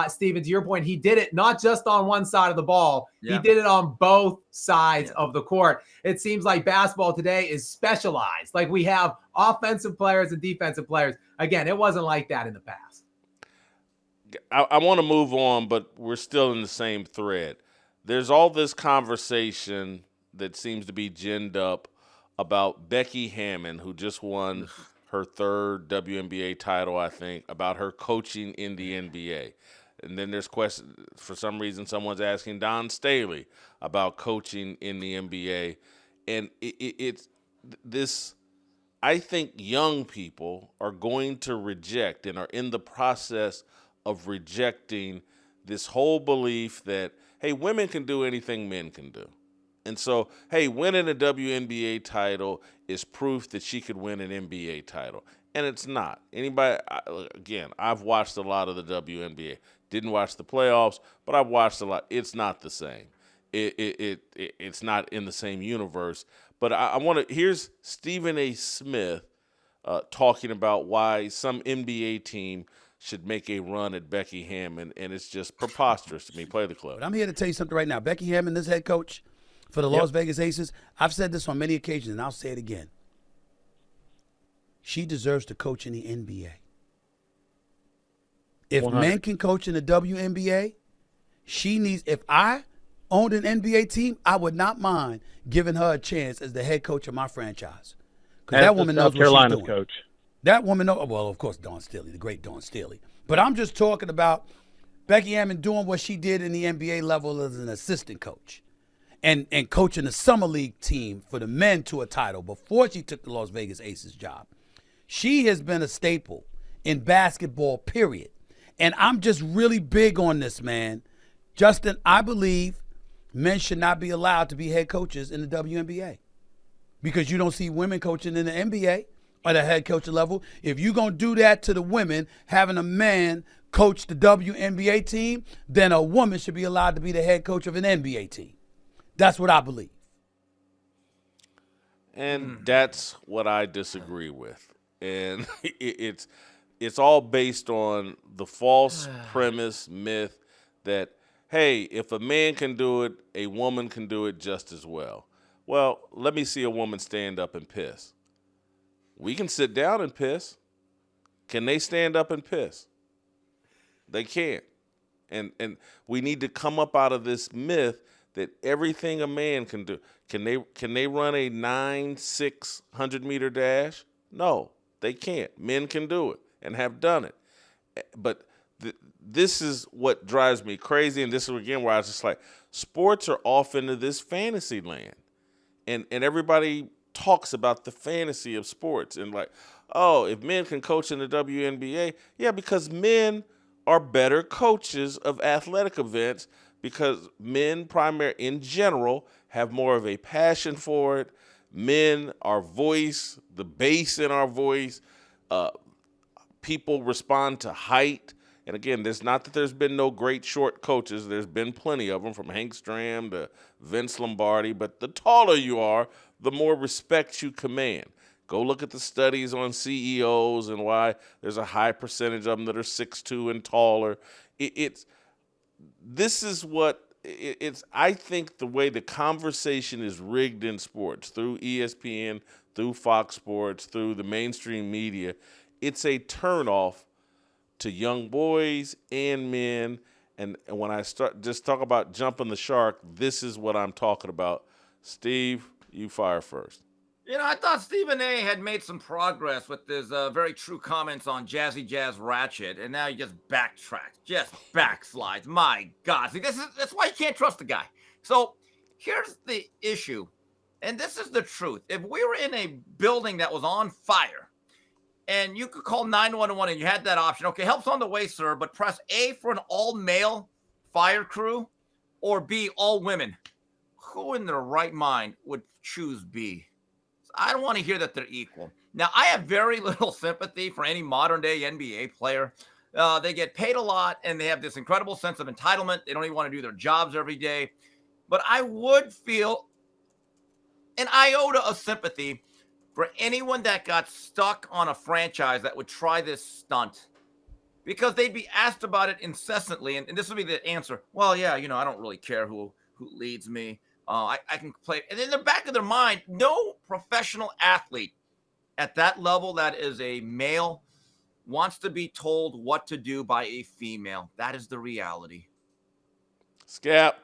Steven, to your point, he did it not just on one side of the ball. Yeah. He did it on both sides of the court. It seems like basketball today is specialized. Like we have offensive players and defensive players. Again, it wasn't like that in the past. I want to move on, but we're still in the same thread. There's all this conversation that seems to be ginned up about Becky Hammon, who just won her 3rd WNBA title, I think, about her coaching in the NBA. And then there's questions, for some reason, someone's asking Dawn Staley about coaching in the NBA. And it's this, I think young people are going to reject and are in the process of rejecting this whole belief that, hey, women can do anything men can do. And so, hey, winning a WNBA title is proof that she could win an NBA title. And it's not. Again, I've watched a lot of the WNBA. Didn't watch the playoffs, but I've watched a lot. It's not the same. It's not in the same universe. But I want to, here's Stephen A. Smith talking about why some NBA team should make a run at Becky Hammon, and it's just preposterous to me. Play the clip. But I'm here to tell you something right now. Becky Hammon, this head coach for the Las Vegas Aces, I've said this on many occasions, and I'll say it again. She deserves to coach in the NBA. If 100. Men can coach in the WNBA, she needs, if I owned an NBA team, I would not mind giving her a chance as the head coach of my franchise. Because that woman knows what she's doing. Coach. That woman knows, well, of course, Dawn Staley, the great Dawn Staley. But I'm just talking about Becky Hammon doing what she did in the NBA level as an assistant coach and coaching the summer league team for the men to a title before she took the Las Vegas Aces job. She has been a staple in basketball, period. And I'm just really big on this, man. Justin, I believe men should not be allowed to be head coaches in the WNBA because you don't see women coaching in the NBA at a head coaching level. If you're going to do that to the women, having a man coach the WNBA team, then a woman should be allowed to be the head coach of an NBA team. That's what I believe. And that's what I disagree with. And it's all based on the false premise, myth that, hey, if a man can do it, a woman can do it just as well. Well, let me see a woman stand up and piss. We can sit down and piss. Can they stand up and piss? They can't. And we need to come up out of this myth that everything a man can do. Can they run a 9-6 meter dash? No, they can't. Men can do it and have done it. But this is what drives me crazy, and this is again where I was just like, sports are off into this fantasy land, and everybody talks about the fantasy of sports and like, oh, if men can coach in the WNBA, yeah, because men are better coaches of athletic events because men in general have more of a passion for it. Men, our voice, the bass in our voice, people respond to height. And again, there's not that there's been no great short coaches. There's been plenty of them, from Hank Stram to Vince Lombardi. But the taller you are, the more respect you command. Go look at the studies on CEOs and why there's a high percentage of them that are 6'2" and taller. I think the way the conversation is rigged in sports, through ESPN, through Fox Sports, through the mainstream media, it's a turnoff to young boys and men. And when I just talk about jumping the shark, this is what I'm talking about. Steve, you fire first. I thought Stephen A. had made some progress with his very true comments on Jazzy Jazz Ratchet, and now he just backtracks, just backslides. My God. See, that's why you can't trust the guy. So here's the issue, and this is the truth. If we were in a building that was on fire, and you could call 911 and you had that option, okay, help's on the way, sir, but press A for an all-male fire crew or B, all women. Who in their right mind would choose B? I don't want to hear that they're equal. Now, I have very little sympathy for any modern-day NBA player. They get paid a lot, and they have this incredible sense of entitlement. They don't even want to do their jobs every day. But I would feel an iota of sympathy for anyone that got stuck on a franchise that would try this stunt, because they'd be asked about it incessantly, and this would be the answer. Well, yeah, I don't really care who leads me. I can play. And in the back of their mind, no professional athlete at that level that is a male wants to be told what to do by a female. That is the reality. Scap.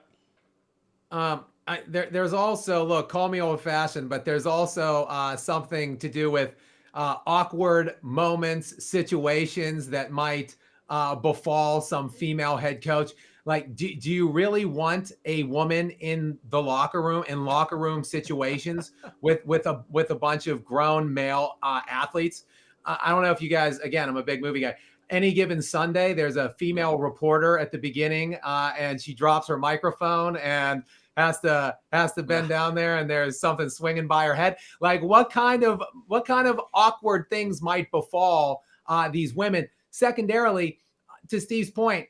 There's also, look, call me old-fashioned, but there's also something to do with awkward moments, situations that might befall some female head coach. Like, do you really want a woman in the locker room situations with a bunch of grown male athletes? I don't know if you guys, again, I'm a big movie guy. Any given Sunday, there's a female reporter at the beginning, and she drops her microphone and has to bend down there, and there's something swinging by her head. Like, what kind of awkward things might befall these women? Secondarily, to Steve's point,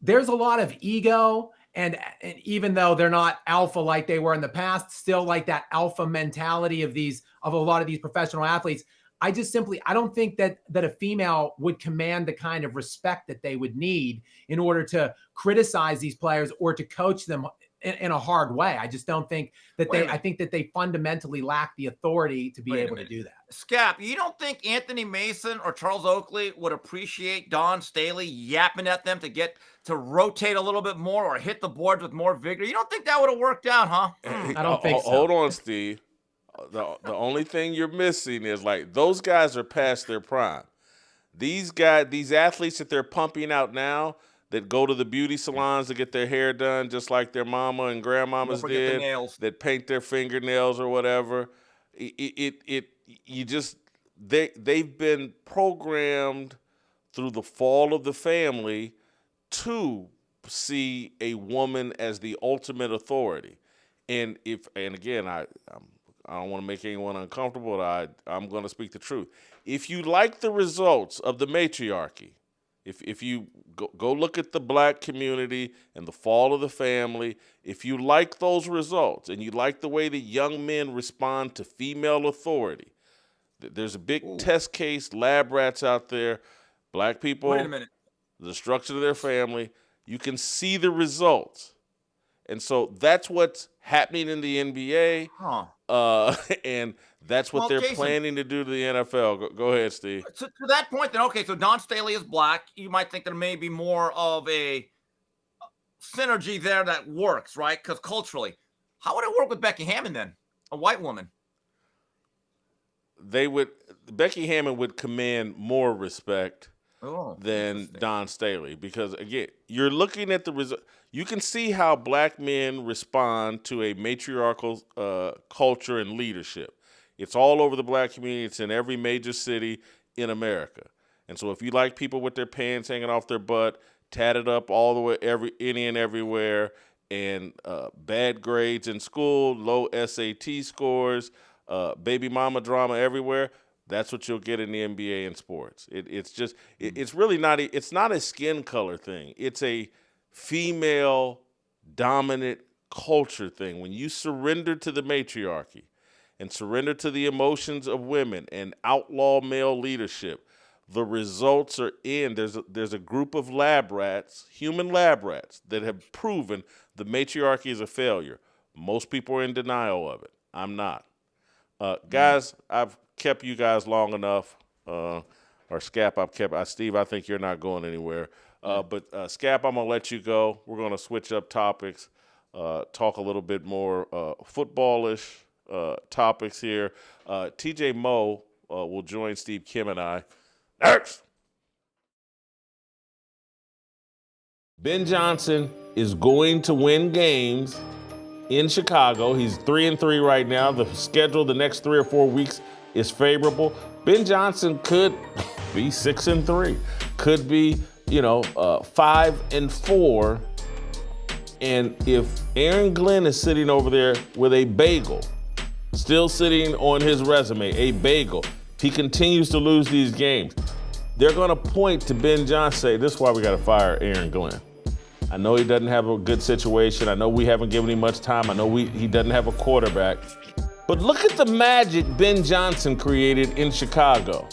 there's a lot of ego, and even though they're not alpha like they were in the past, still like that alpha mentality of a lot of these professional athletes. I don't think that a female would command the kind of respect that they would need in order to criticize these players or to coach them in a hard way. I just don't think that I think that they fundamentally lack the authority to be able to do that. Scap, you don't think Anthony Mason or Charles Oakley would appreciate Dawn Staley yapping at them to get to rotate a little bit more or hit the boards with more vigor? You don't think that would have worked out, huh? I don't think so. Hold on, Steve. The only thing you're missing is, like, those guys are past their prime. These athletes that they're pumping out now, that go to the beauty salons to get their hair done just like their mama and grandmamas did, that paint their fingernails or whatever. They've been programmed through the fall of the family to see a woman as the ultimate authority. And again, I don't want to make anyone uncomfortable, but I'm going to speak the truth. If you like the results of the matriarchy, If you go look at the black community and the fall of the family, if you like those results and you like the way the young men respond to female authority, there's a big test case, lab rats out there, black people, Wait a minute. the structure of their family, you can see the results. And so that's what's happening in the NBA, and that's what they're Jason, planning to do to the NFL. Go ahead, Steve. To that point, then, okay, so Dawn Staley is black. You might think there may be more of a synergy there that works, right? Because culturally, how would it work with Becky Hammon then, a white woman? Becky Hammon would command more respect than Dawn Staley, because again, you're looking at the result. You can see how black men respond to a matriarchal culture and leadership. It's all over the black community. It's in every major city in America. And so if you like people with their pants hanging off their butt, tatted up all the way any and everywhere, and bad grades in school, low SAT scores, baby mama drama everywhere, that's what you'll get in the NBA and sports. It's really not it's not a skin color thing. It's a female dominant culture thing. When you surrender to the matriarchy and surrender to the emotions of women and outlaw male leadership, the results are in. There's a group of lab rats, human lab rats, that have proven the matriarchy is a failure. Most people are in denial of it. I'm not. Guys, I've kept you guys long enough. Or Scap, Steve, I think you're not going anywhere. But Scap, I'm going to let you go. We're going to switch up topics, talk a little bit more footballish topics here. TJ Moe will join Steve Kim and I. Next! Ben Johnson is going to win games in Chicago. He's 3-3 right now. The schedule the next 3 or 4 weeks is favorable. Ben Johnson could be 6-3, could be 5-4. And if Aaron Glenn is sitting over there with a bagel, still sitting on his resume, a bagel, he continues to lose these games, they're going to point to Ben Johnson, say, this is why we got to fire Aaron Glenn. I know he doesn't have a good situation. I know we haven't given him much time. I know he doesn't have a quarterback. But look at the magic Ben Johnson created in Chicago.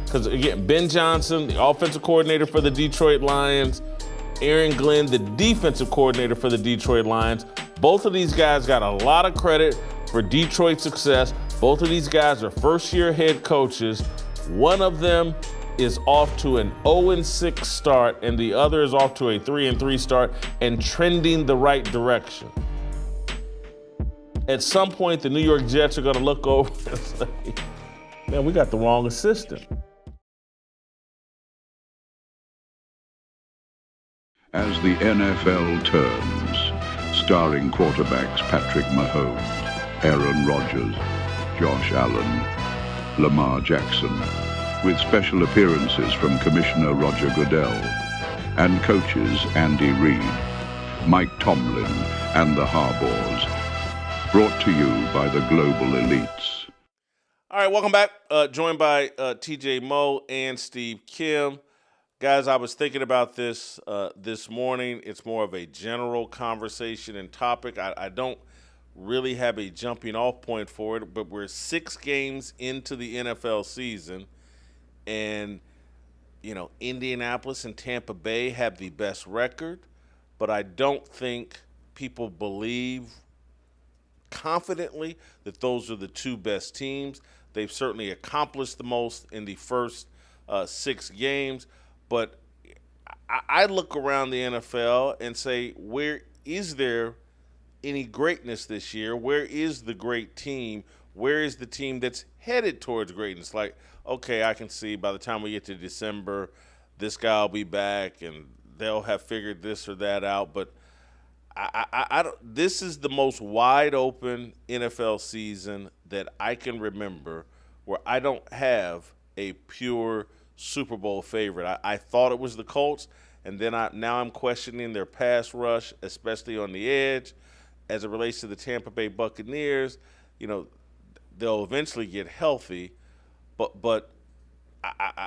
Because, again, Ben Johnson, the offensive coordinator for the Detroit Lions, Aaron Glenn, the defensive coordinator for the Detroit Lions. Both of these guys got a lot of credit for Detroit's success. Both of these guys are first-year head coaches. One of them is off to an 0-6 start, and the other is off to a 3-3 start and trending the right direction. At some point, the New York Jets are going to look over and say, man, we got the wrong assistant. As the NFL turns, starring quarterbacks Patrick Mahomes, Aaron Rodgers, Josh Allen, Lamar Jackson, with special appearances from Commissioner Roger Goodell and coaches Andy Reid, Mike Tomlin, and the Harbaughs. Brought to you by the global elites. All right, welcome back. Joined by TJ Moe and Steve Kim. Guys, I was thinking about this this morning. It's more of a general conversation and topic. I don't really have a jumping off point for it, but we're 6 games into the NFL season, and Indianapolis and Tampa Bay have the best record, but I don't think people believe confidently that those are the 2 best teams. They've certainly accomplished the most in the first 6 games, but I look around the NFL and say, where is there any greatness this year? Where is the great team? Where is the team that's headed towards greatness? Like, okay, I can see by the time we get to December, this guy will be back and they'll have figured this or that out. But I don't, this is the most wide open NFL season that I can remember where I don't have a pure Super Bowl favorite. I thought it was the Colts, and then now I'm questioning their pass rush, especially on the edge. As it relates to the Tampa Bay Buccaneers, they'll eventually get healthy, but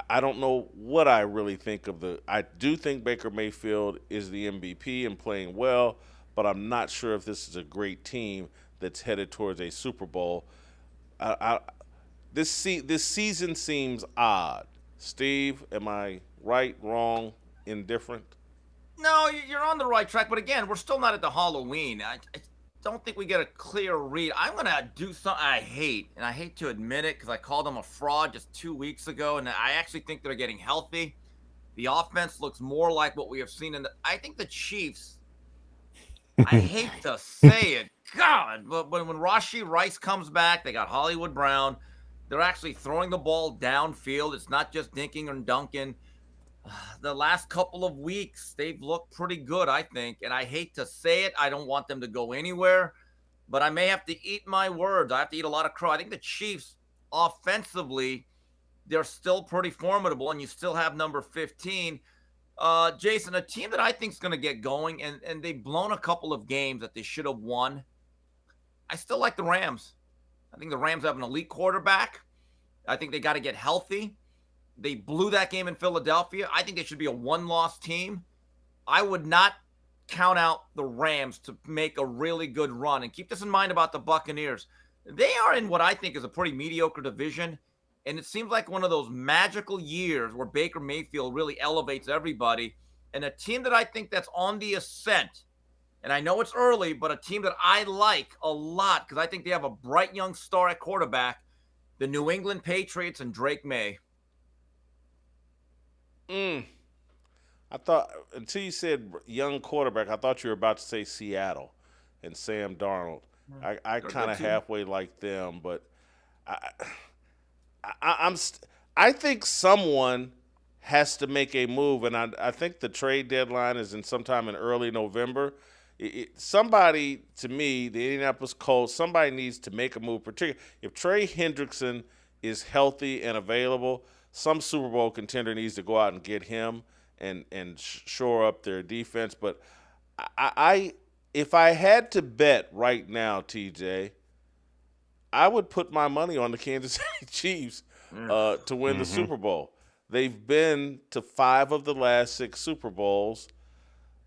I don't know what I really think of the. I do think Baker Mayfield is the MVP and playing well, but I'm not sure if this is a great team that's headed towards a Super Bowl. This season seems odd. Steve, am I right, wrong, indifferent? No, you're on the right track, but again, we're still not at the Halloween. I don't think we get a clear read. I'm going to do something I hate, and I hate to admit it because I called them a fraud just 2 weeks ago, and I actually think they're getting healthy. The offense looks more like what we have seen I think the Chiefs, I hate to say it, God, but when Rashee Rice comes back, they got Hollywood Brown. They're actually throwing the ball downfield. It's not just dinking and dunking. The last couple of weeks, they've looked pretty good, I think. And I hate to say it. I don't want them to go anywhere. But I may have to eat my words. I have to eat a lot of crow. I think the Chiefs, offensively, they're still pretty formidable. And you still have number 15. Jason, a team that I think is going to get going, and they've blown a couple of games that they should have won. I still like the Rams. I think the Rams have an elite quarterback. I think they got to get healthy. They blew that game in Philadelphia. I think they should be a one-loss team. I would not count out the Rams to make a really good run. And keep this in mind about the Buccaneers. They are in what I think is a pretty mediocre division. And it seems like one of those magical years where Baker Mayfield really elevates everybody. And a team that I think that's on the ascent, and I know it's early, but a team that I like a lot because I think they have a bright young star at quarterback, the New England Patriots and Drake May. I thought, until you said young quarterback, I thought you were about to say Seattle and Sam Darnold. I kind of halfway like them, but I think someone has to make a move, and I think the trade deadline is in sometime in early November. Somebody, to me, the Indianapolis Colts, somebody needs to make a move, particularly if Trey Hendrickson is healthy and available. Some Super Bowl contender needs to go out and get him and shore up their defense. But if I had to bet right now, TJ, I would put my money on the Kansas City Chiefs to win the Super Bowl. They've been to 5 of the last 6 Super Bowls.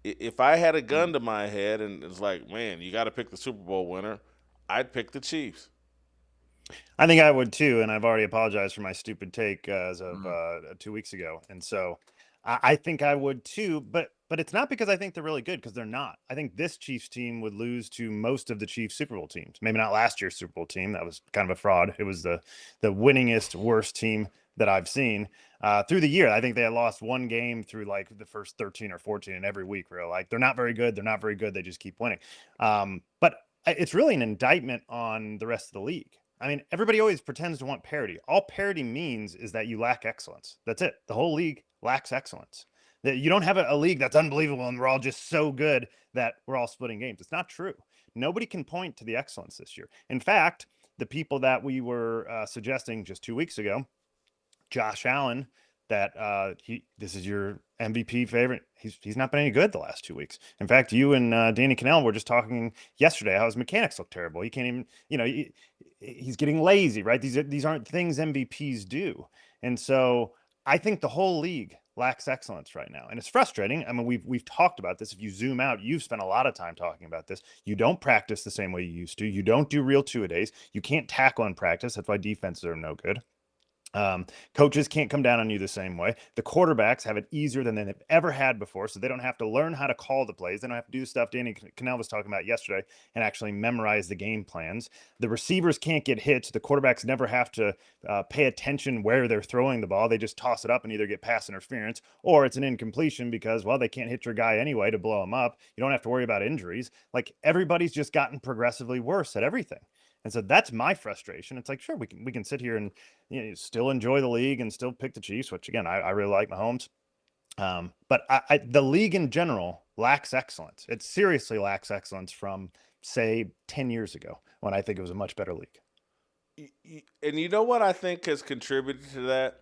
If I had a gun to my head and it's like, man, you got to pick the Super Bowl winner, I'd pick the Chiefs. I think I would too, and I've already apologized for my stupid take as of 2 weeks ago. And so I think I would too, but it's not because I think they're really good, because they're not. I think this Chiefs team would lose to most of the Chiefs Super Bowl teams. Maybe not last year's Super Bowl team. That was kind of a fraud. It was the winningest, worst team that I've seen through the year. I think they had lost one game through like the first 13 or 14 in every week. Where like, they're not very good. They're not very good. They just keep winning. But it's really an indictment on the rest of the league. I mean, everybody always pretends to want parity. All parity means is that you lack excellence. That's it. The whole league lacks excellence. That you don't have a league that's unbelievable and we're all just so good that we're all splitting games. It's not true. Nobody can point to the excellence this year. In fact, the people that we were suggesting just 2 weeks ago, Josh Allen, that this is your MVP favorite. He's not been any good the last 2 weeks. In fact, you and Danny Cannell were just talking yesterday how his mechanics look terrible. He can't even, he's getting lazy, right? These aren't things MVPs do. And so I think the whole league lacks excellence right now. And it's frustrating. I mean, we've talked about this. If you zoom out, you've spent a lot of time talking about this. You don't practice the same way you used to. You don't do real two-a-days. You can't tackle in practice. That's why defenses are no good. Coaches can't come down on you the same way. The quarterbacks have it easier than they've ever had before, so they don't have to learn how to call the plays. They don't have to do the stuff Danny Cannell was talking about yesterday and actually memorize the game plans. The receivers can't get hits. The quarterbacks never have to pay attention where they're throwing the ball. They just toss it up and either get pass interference or it's an incompletion because, well, they can't hit your guy anyway to blow him up. You don't have to worry about injuries. Like, everybody's just gotten progressively worse at everything. And so that's my frustration. It's like, sure, we can sit here and still enjoy the league and still pick the Chiefs, which again, I really like Mahomes. But the league in general lacks excellence. It seriously lacks excellence from, say, 10 years ago when I think it was a much better league. And you know what I think has contributed to that?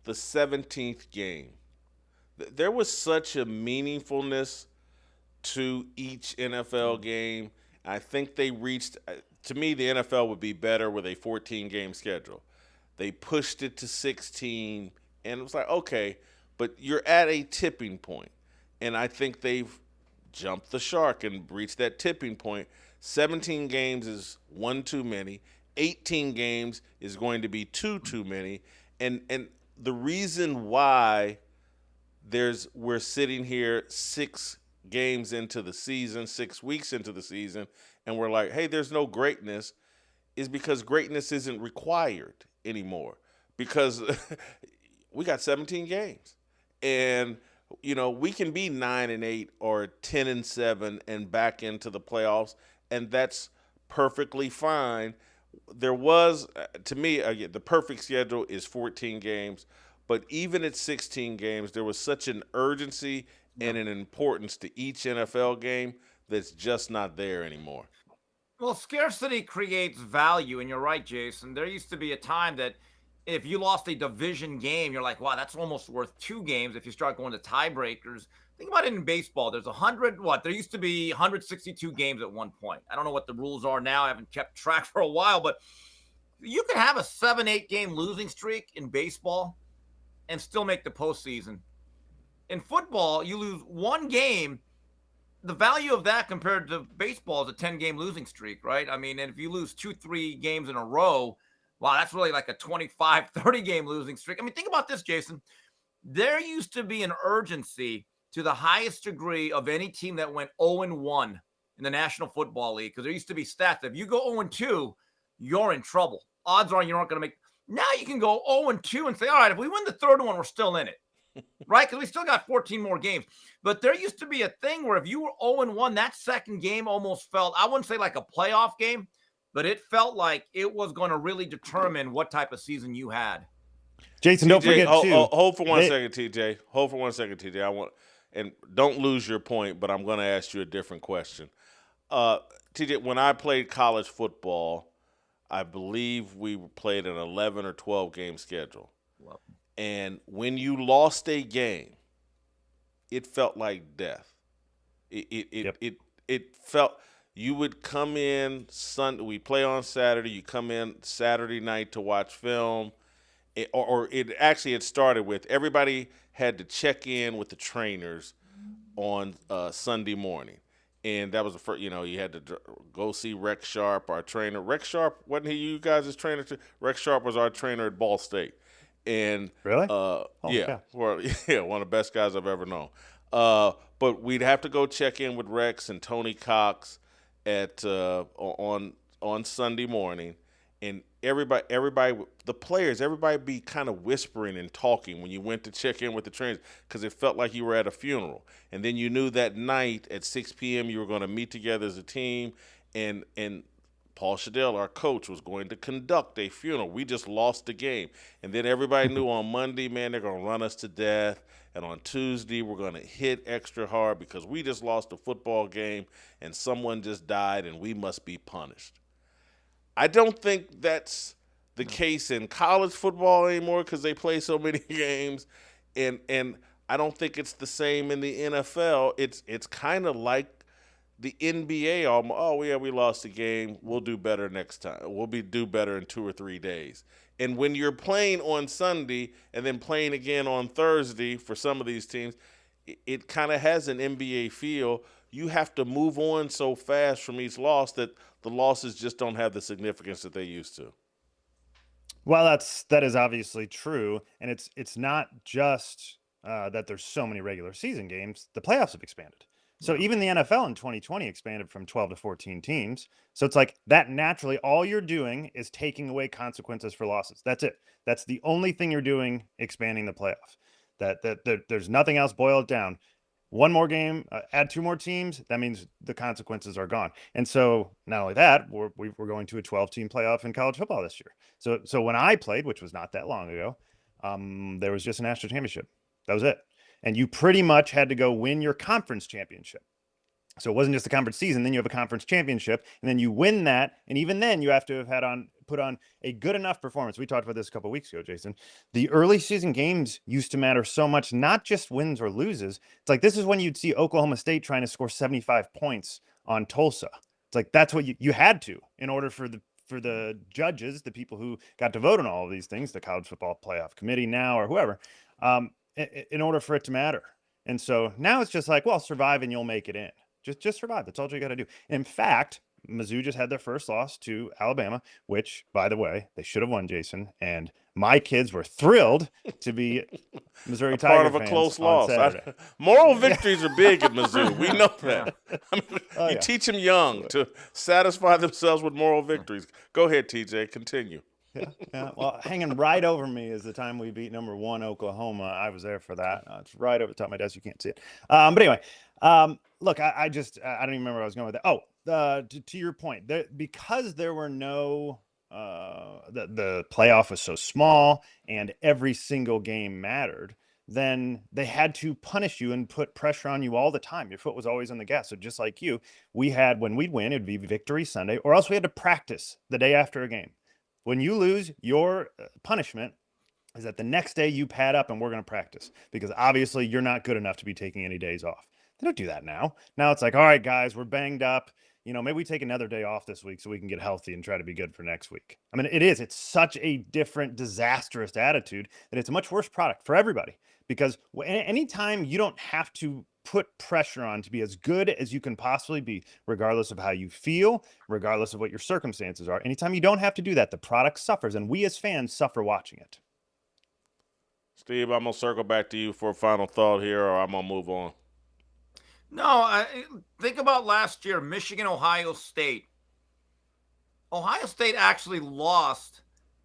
The 17th game. There was such a meaningfulness to each NFL game. I think they reached – to me, the NFL would be better with a 14-game schedule. They pushed it to 16, and it was like, okay, but you're at a tipping point. And I think they've jumped the shark and reached that tipping point. 17 games is one too many. 18 games is going to be two too many. And the reason why we're sitting here 6 games into the season, 6 weeks into the season, and we're like, hey, there's no greatness, is because greatness isn't required anymore. Because we got 17 games. And we can be 9-8 or 10-7 and back into the playoffs, and that's perfectly fine. There was, to me, again, the perfect schedule is 14 games, but even at 16 games, there was such an urgency and an importance to each NFL game that's just not there anymore. Well, scarcity creates value, and you're right, Jason. There used to be a time that if you lost a division game, you're like, wow, that's almost worth 2 games if you start going to tiebreakers. Think about it in baseball. There's there used to be 162 games at one point. I don't know what the rules are now. I haven't kept track for a while, but you could have a 7-8 game losing streak in baseball and still make the postseason. In football, you lose 1 game. The value of that compared to baseball is a 10-game losing streak, right? I mean, and if you lose 2-3 games in a row, wow, that's really like a 25, 30-game losing streak. I mean, think about this, Jason. There used to be an urgency to the highest degree of any team that went 0-1 in the National Football League, because there used to be stats. If you go 0-2, you're in trouble. Odds are you aren't going to make. Now you can go 0-2 and say, all right, if we win the third one, we're still in it, right? Because we still got 14 more games. But there used to be a thing where if you were 0-1, that second game almost felt, I wouldn't say like a playoff game, but it felt like it was going to really determine what type of season you had. Jason, don't forget hold for 1 second, TJ. Hold for 1 second, TJ. And don't lose your point, but I'm going to ask you a different question. TJ, when I played college football, I believe we played an 11 or 12 game schedule. Wow. And when you lost a game, it felt like death. It felt. You would come in Sunday. We play on Saturday. You come in Saturday night to watch film, or it actually had started with everybody had to check in with the trainers on Sunday morning, and that was the first. You had to go see Rex Sharp, our trainer. Rex Sharp wasn't he you guys' trainer too? Rex Sharp was our trainer at Ball State, and really, one of the best guys I've ever known. But we'd have to go check in with Rex and Tony Cox at on Sunday morning, and everybody, the players, everybody be kind of whispering and talking when you went to check in with the trainers, because it felt like you were at a funeral. And then you knew that night at 6 p.m. you were going to meet together as a team, and Paul Shedeur, our coach, was going to conduct a funeral. We just lost the game. And then everybody knew on Monday, man, they're going to run us to death. And on Tuesday, we're going to hit extra hard because we just lost a football game and someone just died and we must be punished. I don't think that's the case in college football anymore because they play so many games. And I don't think it's the same in the NFL. It's kind of like the NBA. We lost the game. We'll do better next time. We'll do better in 2 or 3 days. And when you're playing on Sunday and then playing again on Thursday for some of these teams, it kind of has an NBA feel. You have to move on so fast from each loss that the losses just don't have the significance that they used to. Well, that is obviously true, and it's not just that there's so many regular season games. The playoffs have expanded. So even the NFL in 2020 expanded from 12 to 14 teams. So it's like that naturally, all you're doing is taking away consequences for losses. That's it. That's the only thing you're doing, expanding the playoff. That there's nothing else. Boil it down. One more game, add 2 more teams. That means the consequences are gone. And so not only that, we're going to a 12-team playoff in college football this year. So when I played, which was not that long ago, there was just a national championship. That was it. And you pretty much had to go win your conference championship. So it wasn't just a conference season. Then you have a conference championship, and then you win that. And even then, you have to have put on a good enough performance. We talked about this a couple of weeks ago, Jason. The early season games used to matter so much, not just wins or loses. It's like this is when you'd see Oklahoma State trying to score 75 points on Tulsa. It's like that's what you had to in order for for the judges, the people who got to vote on all of these things, the College Football Playoff Committee now or whoever, in order for it to matter. And so now it's just like, well, survive and you'll make it in. Just survive. That's all you got to do. In fact, Mizzou just had their first loss to Alabama, which, by the way, they should have won, Jason. And my kids were thrilled to be Missouri Tiger part of a fans close on loss. Saturday. Moral victories are big at Mizzou. We know that. I mean, Oh, you yeah. teach them young to satisfy themselves with moral victories. Go ahead, TJ. Continue. Yeah. Well, hanging right over me is the time we beat number 1 Oklahoma. I was there for that. It's right over the top of my desk. You can't see it. But anyway, look, I don't even remember where I was going with that. Oh, to your point, because there were no the playoff was so small and every single game mattered, then they had to punish you and put pressure on you all the time. Your foot was always on the gas. So just like you, we had, when we'd win, it'd be Victory Sunday, or else we had to practice the day after a game. When you lose, your punishment is that the next day you pad up and we're going to practice, because obviously you're not good enough to be taking any days off. They don't do that now. Now it's like, all right, guys, we're banged up. Maybe we take another day off this week so we can get healthy and try to be good for next week. I mean, it's such a different, disastrous attitude that it's a much worse product for everybody, because anytime you don't have to put pressure on to be as good as you can possibly be, regardless of how you feel, regardless of what your circumstances are, anytime you don't have to do that, the product suffers, and we as fans suffer watching it. Steve, I'm going to circle back to you for a final thought here, or I'm going to move on. No, think about last year, Michigan, Ohio State. Ohio State actually lost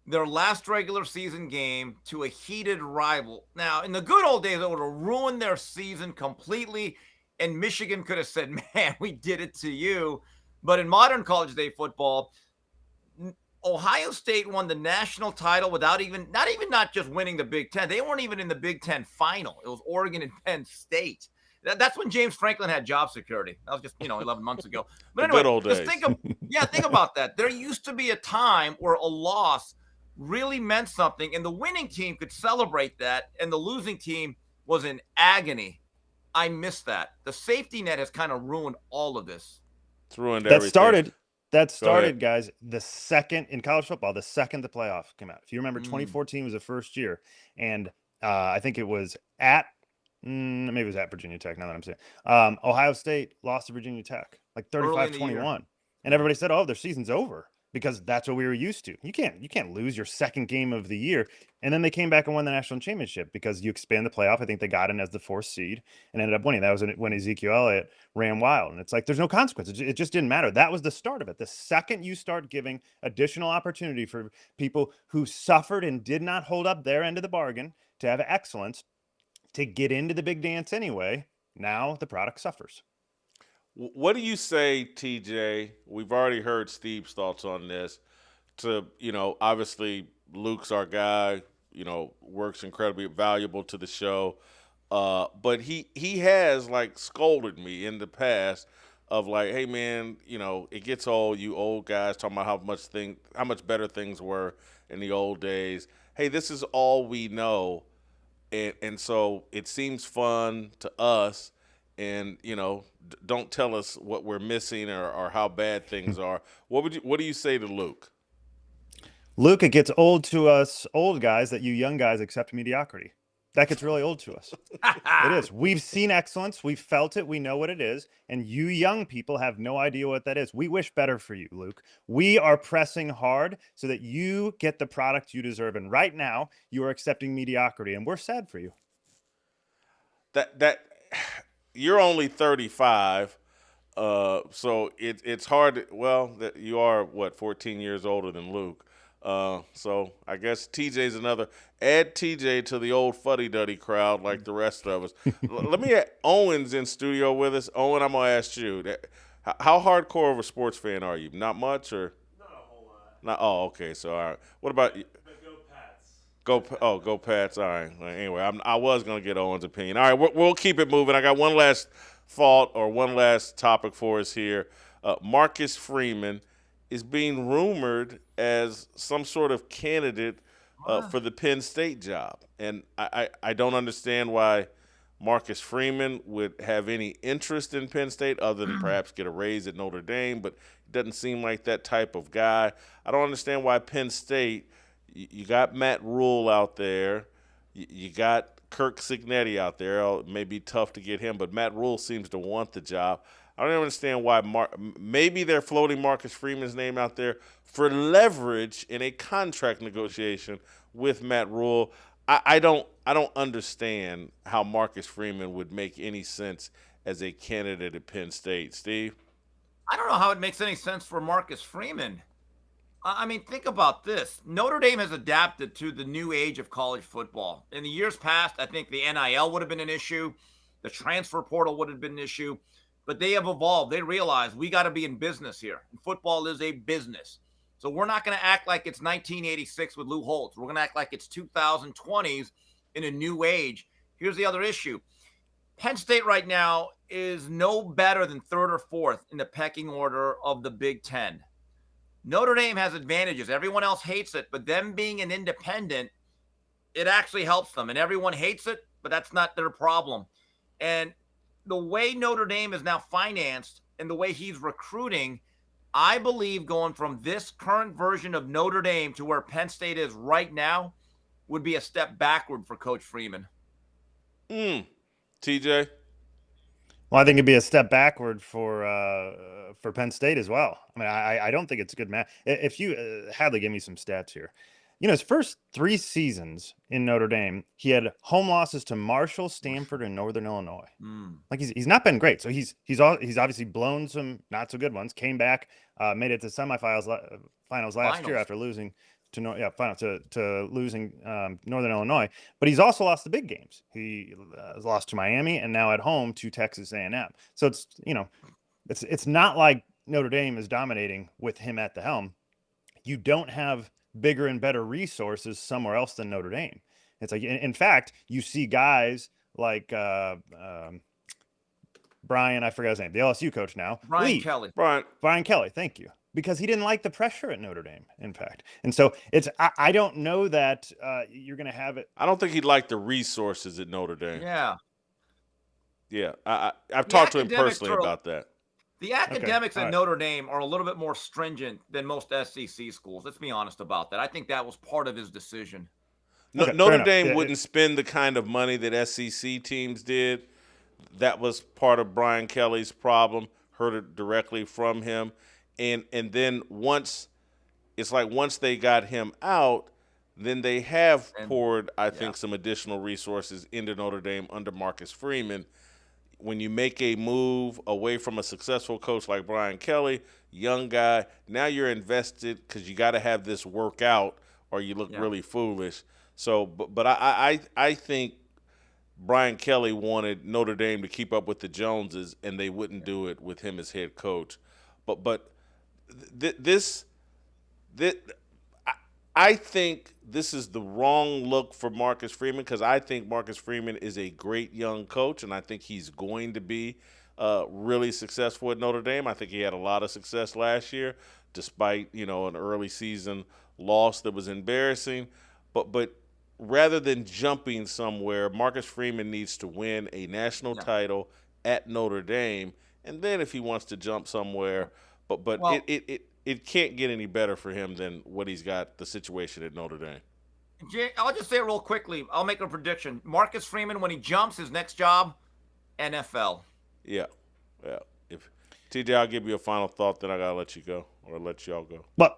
their last regular season game to a heated rival. Now, in the good old days, it would have ruined their season completely, and Michigan could have said, man, we did it to you. But in modern college day football, Ohio State won the national title without not just winning the Big Ten. They weren't even in the Big Ten final. It was Oregon and Penn State. That's when James Franklin had job security. That was just, 11 months ago. But anyway, good old days. Think about that. There used to be a time where a loss really meant something, and the winning team could celebrate that, and the losing team was in agony. I miss that. The safety net has kind of ruined all of this. It's ruined everything. That started, guys, the second in college football, the second the playoff came out. If you remember, 2014 was the first year, and I think it was maybe it was at Virginia Tech, now that I'm saying. Ohio State lost to Virginia Tech, like 35-21. And everybody said, oh, their season's over, because that's what we were used to. You can't lose your second game of the year. And then they came back and won the national championship because you expand the playoff. I think they got in as the 4th seed and ended up winning. That was when Ezekiel Elliott ran wild. And it's like, there's no consequences. It just didn't matter. That was the start of it. The second you start giving additional opportunity for people who suffered and did not hold up their end of the bargain to have excellence, to get into the big dance anyway, now the product suffers. What do you say, TJ? We've already heard Steve's thoughts on this. Obviously Luke's our guy, works incredibly valuable to the show. But he has scolded me in the past of hey man, it gets old, you old guys talking about how much better things were in the old days. Hey, this is all we know. And so it seems fun to us, and don't tell us what we're missing or how bad things are. What do you say to Luke? Luke, it gets old to us old guys that you young guys accept mediocrity. That gets really old to us. It is. We've seen excellence. We've felt it. We know what it is. And you young people have no idea what that is. We wish better for you, Luke. We are pressing hard so that you get the product you deserve. And right now, you are accepting mediocrity, and we're sad for you. That you're only 35, so it's hard. That you are 14 years older than Luke. So I guess TJ's add TJ to the old fuddy-duddy crowd like the rest of us. Let me add, Owen's in studio with us. Owen, I'm going to ask you, how hardcore of a sports fan are you? Not much, or? Not a whole lot. Okay, so all right. What about you? But go Pats. Go Pats. All right. Anyway, I was going to get Owen's opinion. All right, we'll keep it moving. I got one last thought or one last topic for us here. Marcus Freeman is being rumored as some sort of candidate for the Penn State job. And I don't understand why Marcus Freeman would have any interest in Penn State other than perhaps get a raise at Notre Dame, but he doesn't seem like that type of guy. I don't understand why Penn State, you got Matt Rule out there, you got Kirk Cignetti out there. It may be tough to get him, but Matt Rule seems to want the job. I don't understand why maybe they're floating Marcus Freeman's name out there for leverage in a contract negotiation with Matt Rule. I don't understand how Marcus Freeman would make any sense as a candidate at Penn State. Steve? I don't know how it makes any sense for Marcus Freeman. I mean, think about this. Notre Dame has adapted to the new age of college football. In the years past, I think the NIL would have been an issue. The transfer portal would have been an issue. But they have evolved. They realize we got to be in business here. Football is a business. So we're not going to act like it's 1986 with Lou Holtz. We're going to act like it's 2020s in a new age. Here's the other issue. Penn State right now is no better than third or fourth in the pecking order of the Big Ten. Notre Dame has advantages. Everyone else hates it, but them being an independent, it actually helps them. And everyone hates it, but that's not their problem. And the way Notre Dame is now financed and the way he's recruiting, I believe going from this current version of Notre Dame to where Penn State is right now would be a step backward for Coach Freeman. TJ? Well, I think it'd be a step backward for Penn State as well. I mean, I don't think it's a good match. If you Hadley, give me some stats here. You know, his first 3 seasons in Notre Dame, he had home losses to Marshall, Stanford, and Northern Illinois. Like he's not been great. So he's obviously blown some not so good ones. Came back, made it to finals last year after losing to losing Northern Illinois. But he's also lost the big games. He has lost to Miami and now at home to Texas A&M. So it's not like Notre Dame is dominating with him at the helm. You don't have bigger and better resources somewhere else than Notre Dame. It's like, in fact, you see guys like Brian, I forgot his name, the LSU coach now. Brian Kelly. Brian Kelly, thank you. Because he didn't like the pressure at Notre Dame, in fact. And so I don't know that you're going to have it. I don't think he liked the resources at Notre Dame. Yeah. Yeah, I've talked to him personally about that. The academics at Notre Dame are a little bit more stringent than most SEC schools. Let's be honest about that. I think that was part of his decision. Notre Dame wouldn't spend the kind of money that SEC teams did. That was part of Brian Kelly's problem. Heard it directly from him. And then once they got him out, then they have poured, I think, some additional resources into Notre Dame under Marcus Freeman. When you make a move away from a successful coach like Brian Kelly, young guy, now you're invested because you got to have this work out or you look really foolish. So, but I think Brian Kelly wanted Notre Dame to keep up with the Joneses, and they wouldn't do it with him as head coach. But I think this is the wrong look for Marcus Freeman because I think Marcus Freeman is a great young coach, and I think he's going to be really successful at Notre Dame. I think he had a lot of success last year, despite an early season loss that was embarrassing. But rather than jumping somewhere, Marcus Freeman needs to win a national title at Notre Dame, and then if he wants to jump somewhere, it can't get any better for him than what he's got, the situation at Notre Dame. Jay, I'll just say it real quickly. I'll make a prediction. Marcus Freeman, when he jumps, his next job, NFL. Yeah. If TJ, I'll give you a final thought, then I got to let you go or let y'all go. Well,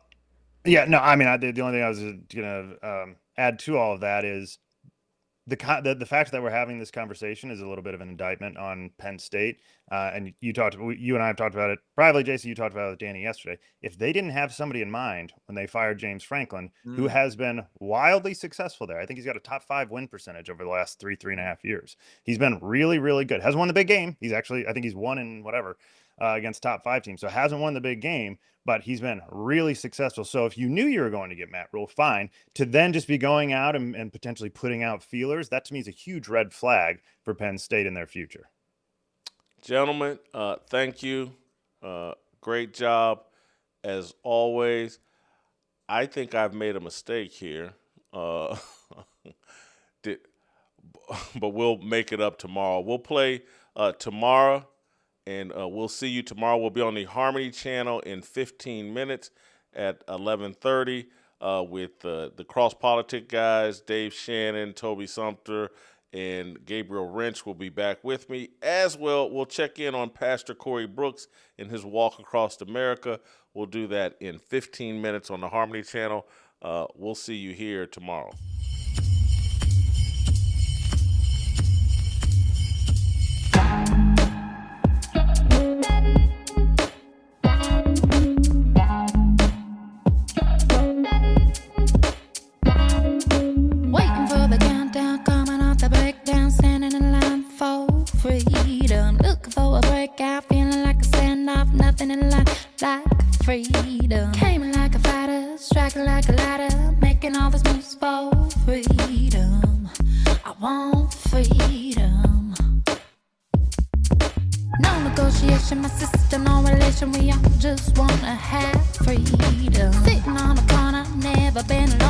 yeah, no, I mean, the only thing I was going to add to all of that is the fact that we're having this conversation is a little bit of an indictment on Penn State. And you and I have talked about it privately, Jason. You talked about it with Danny yesterday. If they didn't have somebody in mind when they fired James Franklin, who has been wildly successful there, I think he's got a top 5 win percentage over the last 3.5 years. He's been really, really good. Hasn't won the big game. He's actually, I think he's won in whatever against top 5 teams. So hasn't won the big game, but he's been really successful. So if you knew you were going to get Matt Rule, fine. To then just be going out and potentially putting out feelers, that to me is a huge red flag for Penn State in their future. Gentlemen, thank you. Great job as always. I think I've made a mistake here. we'll make it up tomorrow. We'll play tomorrow, and we'll see you tomorrow. We'll be on the Harmony channel in 15 minutes at 11:30 with the Cross Politic guys, Dave Shannon, Toby Sumter, and Gabriel Wrench will be back with me. As well, we'll check in on Pastor Corey Brooks in his walk across America. We'll do that in 15 minutes on the Harmony channel. We'll see you here tomorrow. Waiting for the countdown, coming off the breakdown, standing in line for freedom. Looking for a breakout, feeling like a standoff, nothing in life like freedom. Came in like a fighter, striking like a ladder, making all these moves for freedom. I want freedom. No negotiation, my sister, no relation. We all just wanna have freedom. Sitting on a corner, never been alone.